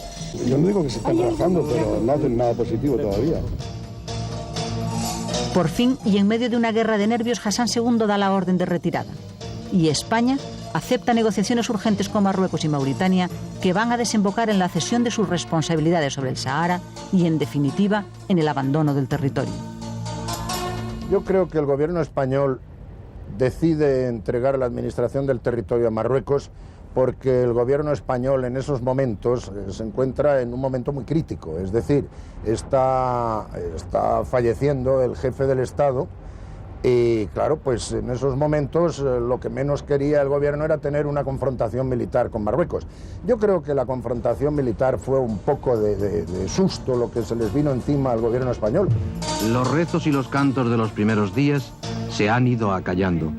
Yo no digo que se están trabajando, pero no hacen nada positivo todavía. Por fin, y en medio de una guerra de nervios, Hassan II da la orden de retirada. Y España acepta negociaciones urgentes con Marruecos y Mauritania que van a desembocar en la cesión de sus responsabilidades sobre el Sahara y, en definitiva, en el abandono del territorio. Yo creo que el gobierno español decide entregar la administración del territorio a Marruecos porque el gobierno español en esos momentos se encuentra en un momento muy crítico. Es decir, está falleciendo el jefe del Estado. Y claro, pues en esos momentos lo que menos quería el gobierno era tener una confrontación militar con Marruecos. Yo creo que la confrontación militar fue un poco de susto lo que se les vino encima al gobierno español. Los rezos y los cantos de los primeros días se han ido acallando.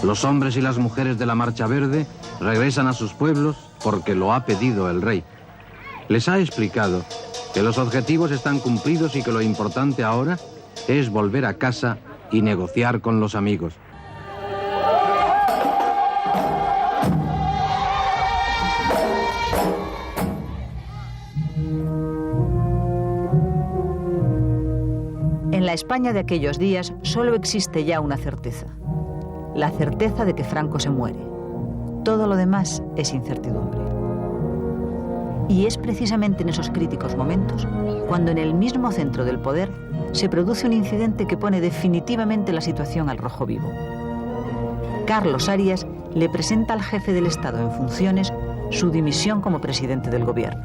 Los hombres y las mujeres de la Marcha Verde regresan a sus pueblos porque lo ha pedido el rey. Les ha explicado que los objetivos están cumplidos y que lo importante ahora es volver a casa y negociar con los amigos. En la España de aquellos días solo existe ya una certeza: la certeza de que Franco se muere. Todo lo demás es incertidumbre. Y es precisamente en esos críticos momentos cuando en el mismo centro del poder se produce un incidente que pone definitivamente la situación al rojo vivo. Carlos Arias le presenta al jefe del Estado en funciones su dimisión como presidente del gobierno.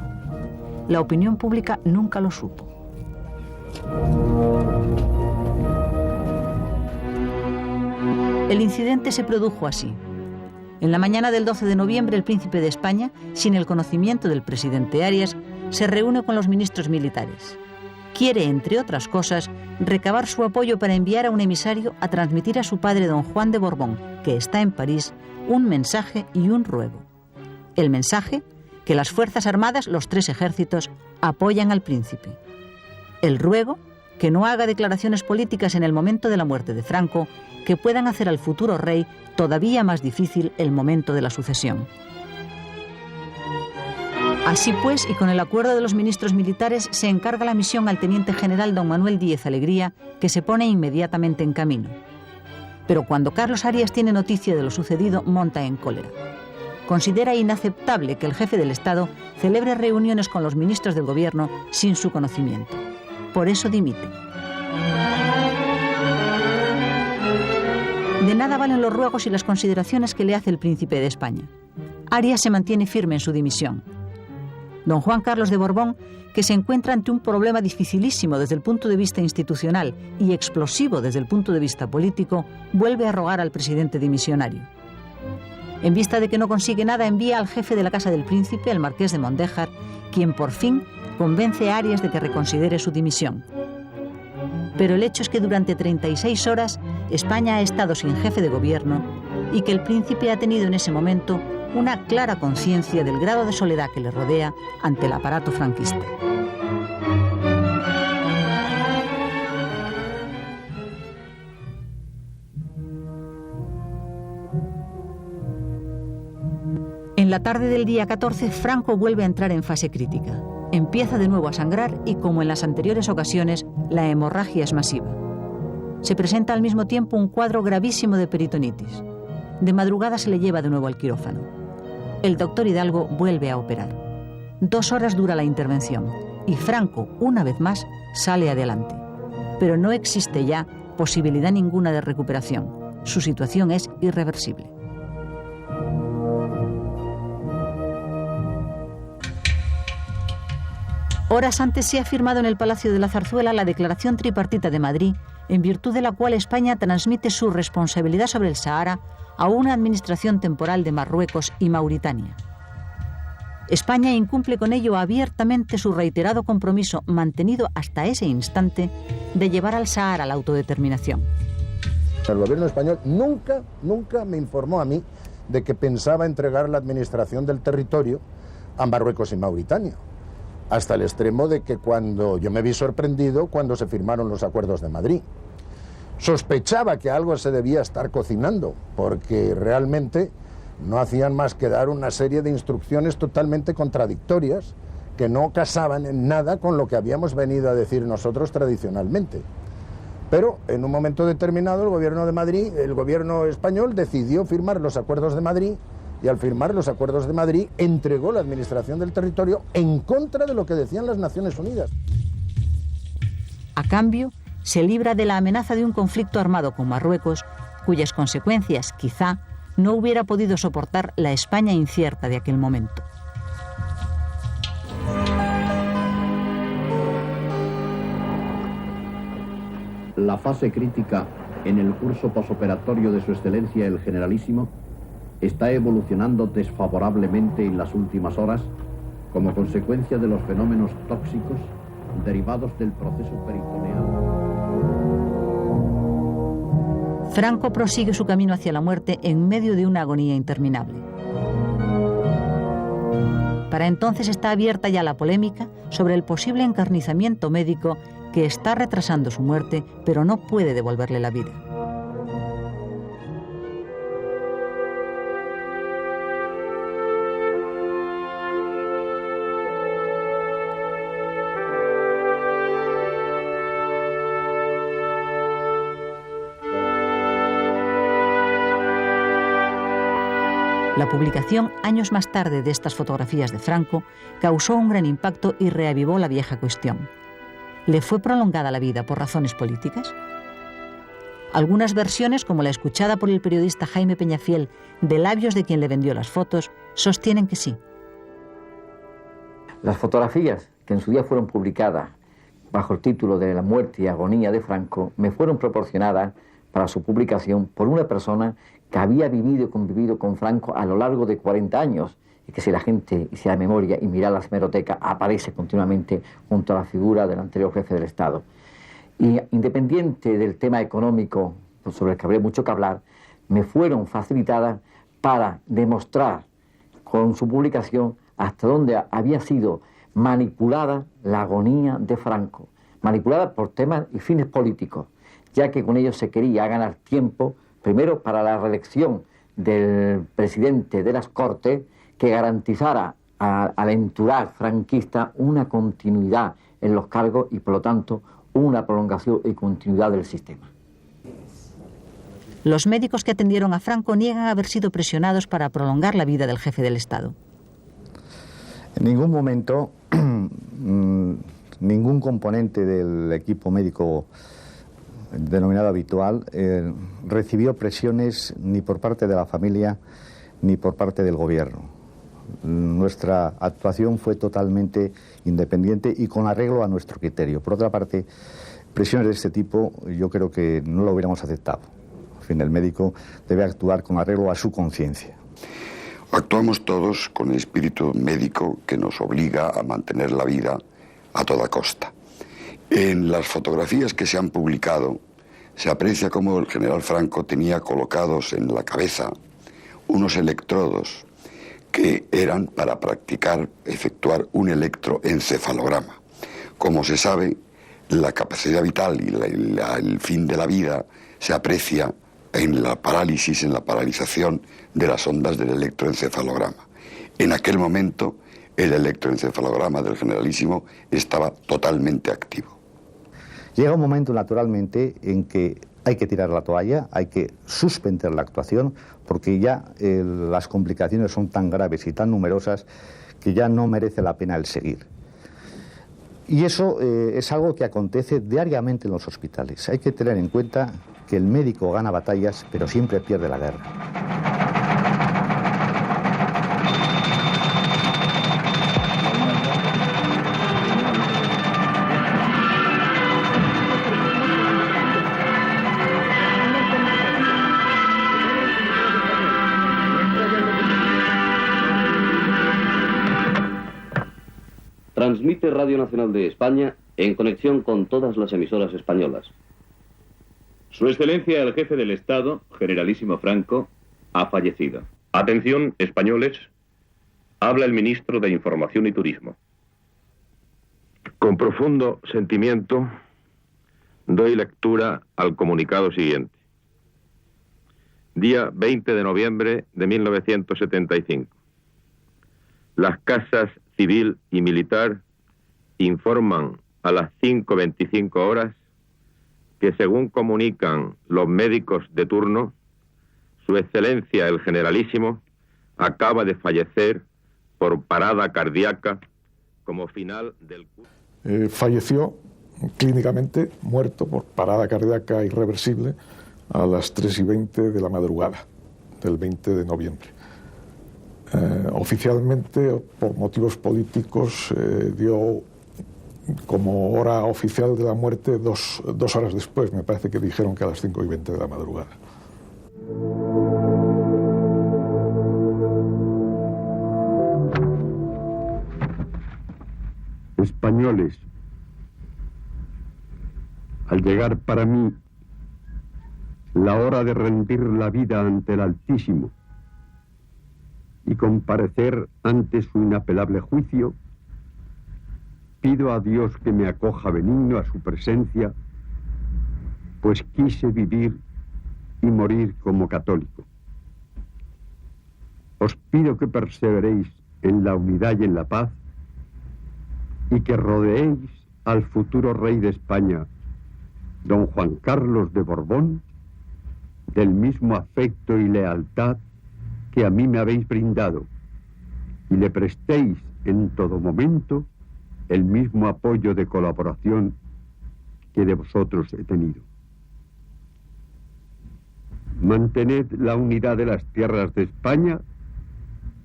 La opinión pública nunca lo supo. El incidente se produjo así. En la mañana del 12 de noviembre, el príncipe de España, sin el conocimiento del presidente Arias, se reúne con los ministros militares. Quiere, entre otras cosas, recabar su apoyo para enviar a un emisario a transmitir a su padre, don Juan de Borbón, que está en París, un mensaje y un ruego. El mensaje, que las Fuerzas Armadas, los tres ejércitos, apoyan al príncipe. El ruego, que no haga declaraciones políticas en el momento de la muerte de Franco, que puedan hacer al futuro rey todavía más difícil el momento de la sucesión. Así pues, y con el acuerdo de los ministros militares, se encarga la misión al teniente general don Manuel Díez Alegría, que se pone inmediatamente en camino. Pero cuando Carlos Arias tiene noticia de lo sucedido, monta en cólera. Considera inaceptable que el jefe del Estado celebre reuniones con los ministros del gobierno sin su conocimiento. Por eso dimite. De nada valen los ruegos y las consideraciones que le hace el príncipe de España. Arias se mantiene firme en su dimisión. Don Juan Carlos de Borbón, que se encuentra ante un problema dificilísimo desde el punto de vista institucional y explosivo desde el punto de vista político, vuelve a rogar al presidente dimisionario. En vista de que no consigue nada, envía al jefe de la Casa del Príncipe, el marqués de Mondéjar, quien por fin convence a Arias de que reconsidere su dimisión. Pero el hecho es que durante 36 horas España ha estado sin jefe de gobierno y que el príncipe ha tenido en ese momento una clara conciencia del grado de soledad que le rodea ante el aparato franquista. En la tarde del día 14, Franco vuelve a entrar en fase crítica. Empieza de nuevo a sangrar y, como en las anteriores ocasiones, la hemorragia es masiva. Se presenta al mismo tiempo un cuadro gravísimo de peritonitis. De madrugada se le lleva de nuevo al quirófano. El doctor Hidalgo vuelve a operar. 2 horas dura la intervención y Franco, una vez más, sale adelante. Pero no existe ya posibilidad ninguna de recuperación. Su situación es irreversible. Horas antes se ha firmado en el Palacio de la Zarzuela la Declaración Tripartita de Madrid, en virtud de la cual España transmite su responsabilidad sobre el Sahara a una administración temporal de Marruecos y Mauritania. España incumple con ello abiertamente su reiterado compromiso, mantenido hasta ese instante, de llevar al Sahara la autodeterminación. El gobierno español nunca me informó a mí de que pensaba entregar la administración del territorio a Marruecos y Mauritania, hasta el extremo de que cuando yo me vi sorprendido cuando se firmaron los acuerdos de Madrid. Sospechaba que algo se debía estar cocinando, porque realmente no hacían más que dar una serie de instrucciones totalmente contradictorias que no casaban en nada con lo que habíamos venido a decir nosotros tradicionalmente. Pero en un momento determinado el gobierno de Madrid, el gobierno español decidió firmar los acuerdos de Madrid, y al firmar los acuerdos de Madrid entregó la administración del territorio en contra de lo que decían las Naciones Unidas. A cambio, se libra de la amenaza de un conflicto armado con Marruecos, cuyas consecuencias, quizá, no hubiera podido soportar la España incierta de aquel momento. La fase crítica en el curso posoperatorio de Su Excelencia el Generalísimo está evolucionando desfavorablemente en las últimas horas como consecuencia de los fenómenos tóxicos derivados del proceso peritoneal. Franco prosigue su camino hacia la muerte en medio de una agonía interminable. Para entonces está abierta ya la polémica sobre el posible encarnizamiento médico que está retrasando su muerte, pero no puede devolverle la vida. La publicación, años más tarde, de estas fotografías de Franco causó un gran impacto y reavivó la vieja cuestión. ¿Le fue prolongada la vida por razones políticas? Algunas versiones, como la escuchada por el periodista Jaime Peñafiel de labios de quien le vendió las fotos, sostienen que sí. Las fotografías que en su día fueron publicadas bajo el título de La muerte y agonía de Franco me fueron proporcionadas para su publicación por una persona que había vivido y convivido con Franco a lo largo de 40 años, y que si la gente hiciera memoria y mira las hemerotecas, aparece continuamente junto a la figura del anterior jefe del Estado. Y independiente del tema económico, sobre el que habría mucho que hablar, me fueron facilitadas para demostrar con su publicación hasta dónde había sido manipulada la agonía de Franco, manipulada por temas y fines políticos, ya que con ello se quería ganar tiempo, primero para la reelección del presidente de las Cortes, que garantizara al entourage franquista una continuidad en los cargos y, por lo tanto, una prolongación y continuidad del sistema. Los médicos que atendieron a Franco niegan haber sido presionados para prolongar la vida del jefe del Estado. En ningún momento, ningún componente del equipo médico denominado habitual recibió presiones ni por parte de la familia ni por parte del gobierno. Nuestra actuación fue totalmente independiente y con arreglo a nuestro criterio. Por otra parte, presiones de este tipo yo creo que no lo hubiéramos aceptado. En fin, el médico debe actuar con arreglo a su conciencia. Actuamos todos con el espíritu médico que nos obliga a mantener la vida a toda costa. En las fotografías que se han publicado se aprecia cómo el general Franco tenía colocados en la cabeza unos electrodos que eran para efectuar un electroencefalograma. Como se sabe, la capacidad vital y el fin de la vida se aprecia en la parálisis, en la paralización de las ondas del electroencefalograma. En aquel momento, el electroencefalograma del generalísimo estaba totalmente activo. Llega un momento, naturalmente, en que hay que tirar la toalla, hay que suspender la actuación, porque ya las complicaciones son tan graves y tan numerosas que ya no merece la pena el seguir. Y eso es algo que acontece diariamente en los hospitales. Hay que tener en cuenta que el médico gana batallas, pero siempre pierde la guerra. Transmite Radio Nacional de España en conexión con todas las emisoras españolas. Su Excelencia el Jefe del Estado, Generalísimo Franco, ha fallecido. Atención, españoles, habla el Ministro de Información y Turismo. Con profundo sentimiento doy lectura al comunicado siguiente. Día 20 de noviembre de 1975. Las casas civil y militar informan a las 5:25 horas que, según comunican los médicos de turno, Su Excelencia el Generalísimo acaba de fallecer por parada cardíaca como final del curso. Falleció clínicamente, muerto por parada cardíaca irreversible, a las 3:20 de la madrugada del 20 de noviembre. Oficialmente, por motivos políticos, dio como hora oficial de la muerte dos horas después. Me parece que dijeron que a las 5:20 de la madrugada. Españoles, al llegar para mí la hora de rendir la vida ante el Altísimo y comparecer ante su inapelable juicio, pido a Dios que me acoja benigno a su presencia, pues quise vivir y morir como católico. Os pido que perseveréis en la unidad y en la paz, y que rodeéis al futuro rey de España, don Juan Carlos de Borbón, del mismo afecto y lealtad que a mí me habéis brindado, y le prestéis en todo momento el mismo apoyo de colaboración que de vosotros he tenido. Mantened la unidad de las tierras de España,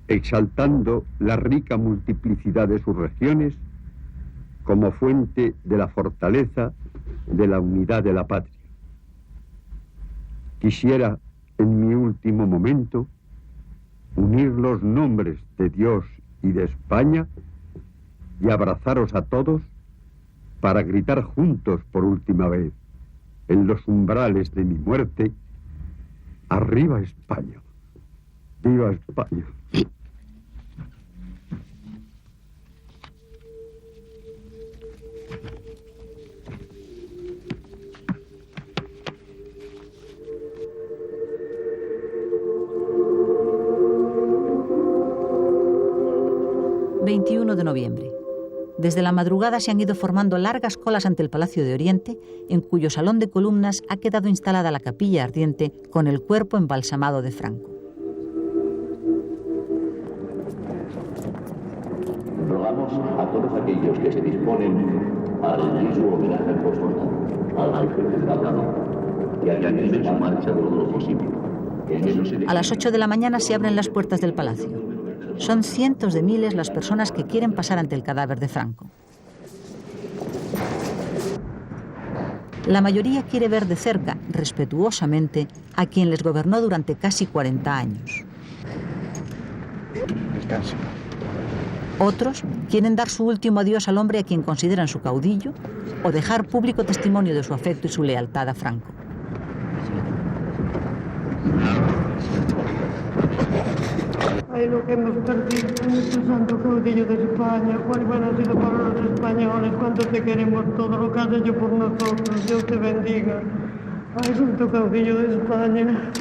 exaltando la rica multiplicidad de sus regiones como fuente de la fortaleza de la unidad de la patria. Quisiera, en mi último momento, unir los nombres de Dios y de España y abrazaros a todos para gritar juntos por última vez, en los umbrales de mi muerte: ¡Arriba España! ¡Viva España! ...21 de noviembre. Desde la madrugada se han ido formando largas colas ante el Palacio de Oriente, en cuyo salón de columnas ha quedado instalada la capilla ardiente con el cuerpo embalsamado de Franco. Rogamos a todos aquellos que se disponen a rendir su homenaje póstumo al jefe del Estado que animen su marcha todo lo posible. A las 8 de la mañana se abren las puertas del palacio. Son cientos de miles las personas que quieren pasar ante el cadáver de Franco. La mayoría quiere ver de cerca, respetuosamente, a quien les gobernó durante casi 40 años. Otros quieren dar su último adiós al hombre a quien consideran su caudillo o dejar público testimonio de su afecto y su lealtad a Franco. Ay, lo que hemos perdido, nuestro santo caudillo de España. Cuán bueno ha sido para los españoles, cuánto te queremos todo lo que has hecho por nosotros. Dios te bendiga. Ay, santo caudillo de España.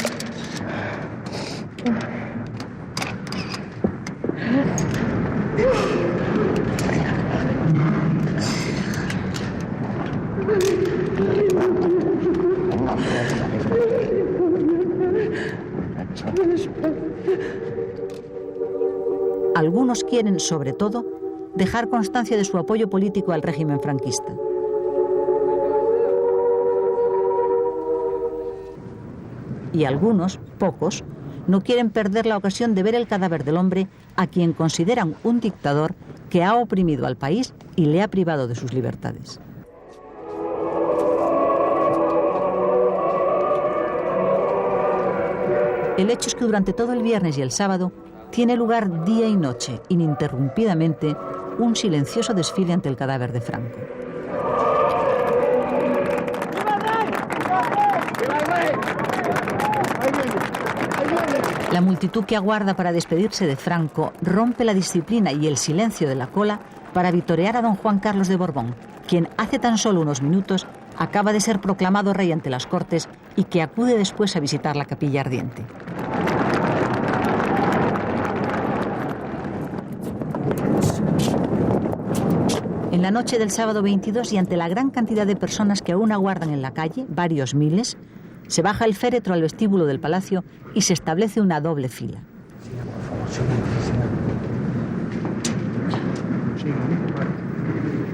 Algunos quieren, sobre todo, dejar constancia de su apoyo político al régimen franquista. Y algunos, pocos, no quieren perder la ocasión de ver el cadáver del hombre a quien consideran un dictador que ha oprimido al país y le ha privado de sus libertades. El hecho es que durante todo el viernes y el sábado tiene lugar día y noche, ininterrumpidamente, un silencioso desfile ante el cadáver de Franco. La multitud que aguarda para despedirse de Franco rompe la disciplina y el silencio de la cola para vitorear a don Juan Carlos de Borbón, quien hace tan solo unos minutos acaba de ser proclamado rey ante las Cortes y que acude después a visitar la Capilla Ardiente. En la noche del sábado 22 y ante la gran cantidad de personas que aún aguardan en la calle, varios miles, se baja el féretro al vestíbulo del palacio y se establece una doble fila.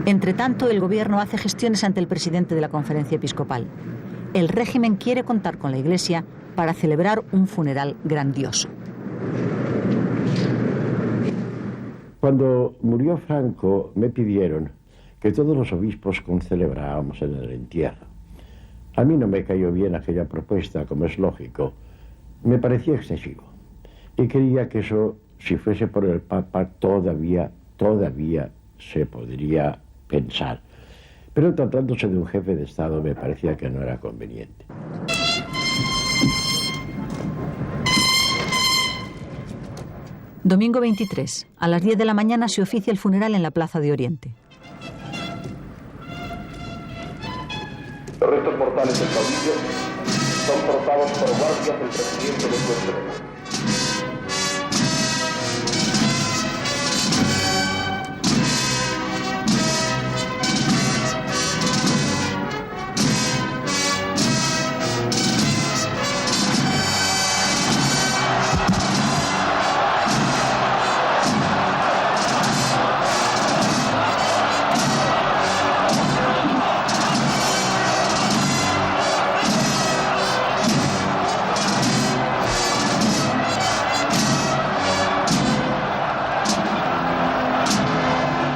Entre tanto, el gobierno hace gestiones ante el presidente de la Conferencia Episcopal. El régimen quiere contar con la Iglesia para celebrar un funeral grandioso. Cuando murió Franco, me pidieron que todos los obispos concelebráramos en el entierro. A mí no me cayó bien aquella propuesta, como es lógico. Me parecía excesivo. Y creía que eso, si fuese por el Papa, todavía se podría pensar. Pero tratándose de un jefe de Estado, me parecía que no era conveniente. Domingo 23. A las 10 de la mañana se oficia el funeral en la Plaza de Oriente. Los restos mortales del caudillo son portados por guardias del presidente de su extremo.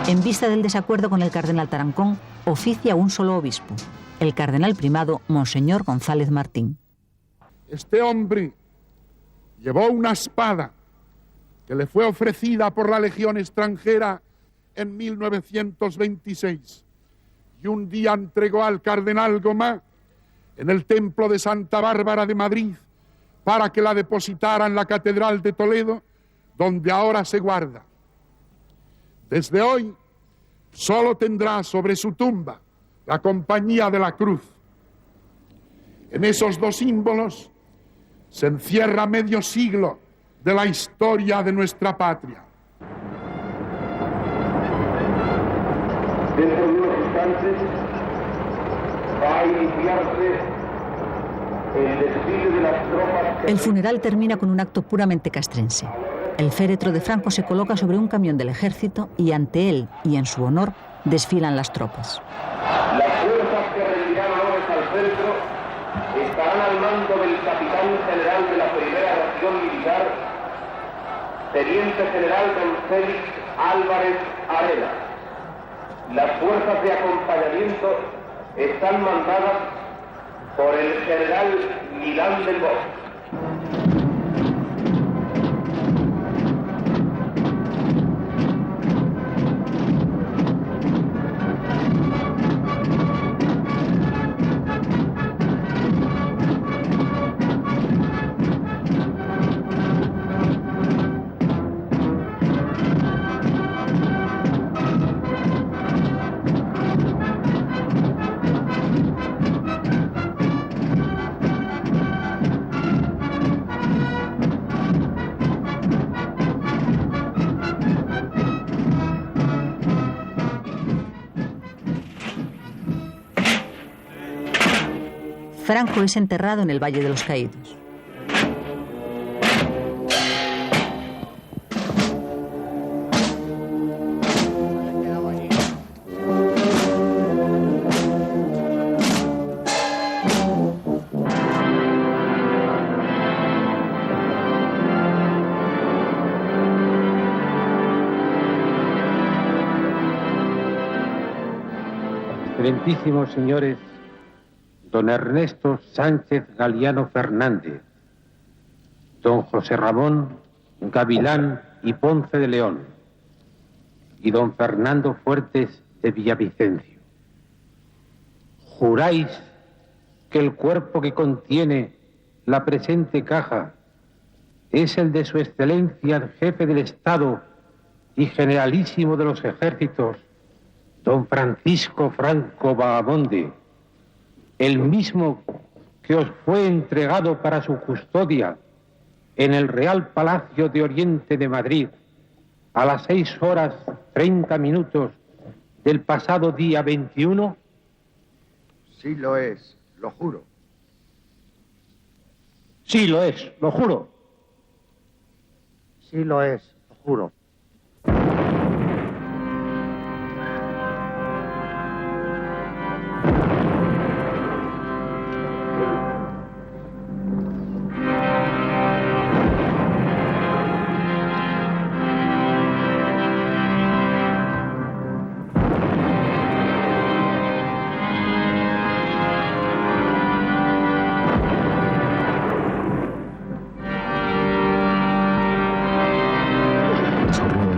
En vista del desacuerdo con el cardenal Tarancón, oficia un solo obispo, el cardenal primado Monseñor González Martín. Este hombre llevó una espada que le fue ofrecida por la Legión extranjera en 1926 y un día entregó al cardenal Gomá en el templo de Santa Bárbara de Madrid para que la depositara en la Catedral de Toledo, donde ahora se guarda. Desde hoy solo tendrá sobre su tumba la compañía de la cruz. En esos dos símbolos se encierra medio siglo de la historia de nuestra patria. Dentro de unos instantes va a iniciarse el desfile de las tropas. El funeral termina con un acto puramente castrense. El féretro de Franco se coloca sobre un camión del ejército y ante él y en su honor desfilan las tropas. Las fuerzas que rendirán honores al féretro estarán al mando del capitán general de la primera región militar, teniente general don Félix Álvarez Arena. Las fuerzas de acompañamiento están mandadas por el general Milán del Bosque. Franco es enterrado en el Valle de los Caídos. Excelentísimos señores, don Ernesto Sánchez Galiano Fernández, don José Ramón Gavilán y Ponce de León, y don Fernando Fuertes de Villavicencio. ¿Juráis que el cuerpo que contiene la presente caja es el de su excelencia el jefe del Estado y generalísimo de los ejércitos, don Francisco Franco Bahamonde, el mismo que os fue entregado para su custodia en el Real Palacio de Oriente de Madrid a las 6:30 del pasado día 21? Sí lo es, lo juro. Sí lo es, lo juro. Sí lo es, lo juro.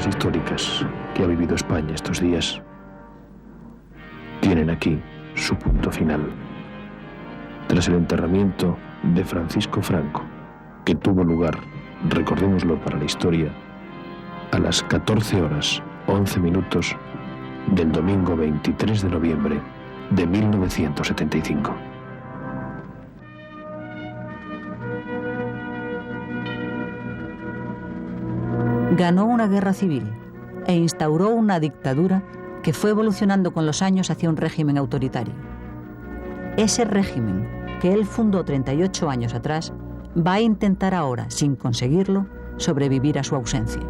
Históricas que ha vivido España estos días tienen aquí su punto final. Tras el enterramiento de Francisco Franco, que tuvo lugar, recordémoslo para la historia, a las 14:11 del domingo 23 de noviembre de 1975. Ganó una guerra civil e instauró una dictadura que fue evolucionando con los años hacia un régimen autoritario. Ese régimen que él fundó 38 años atrás va a intentar ahora, sin conseguirlo, sobrevivir a su ausencia.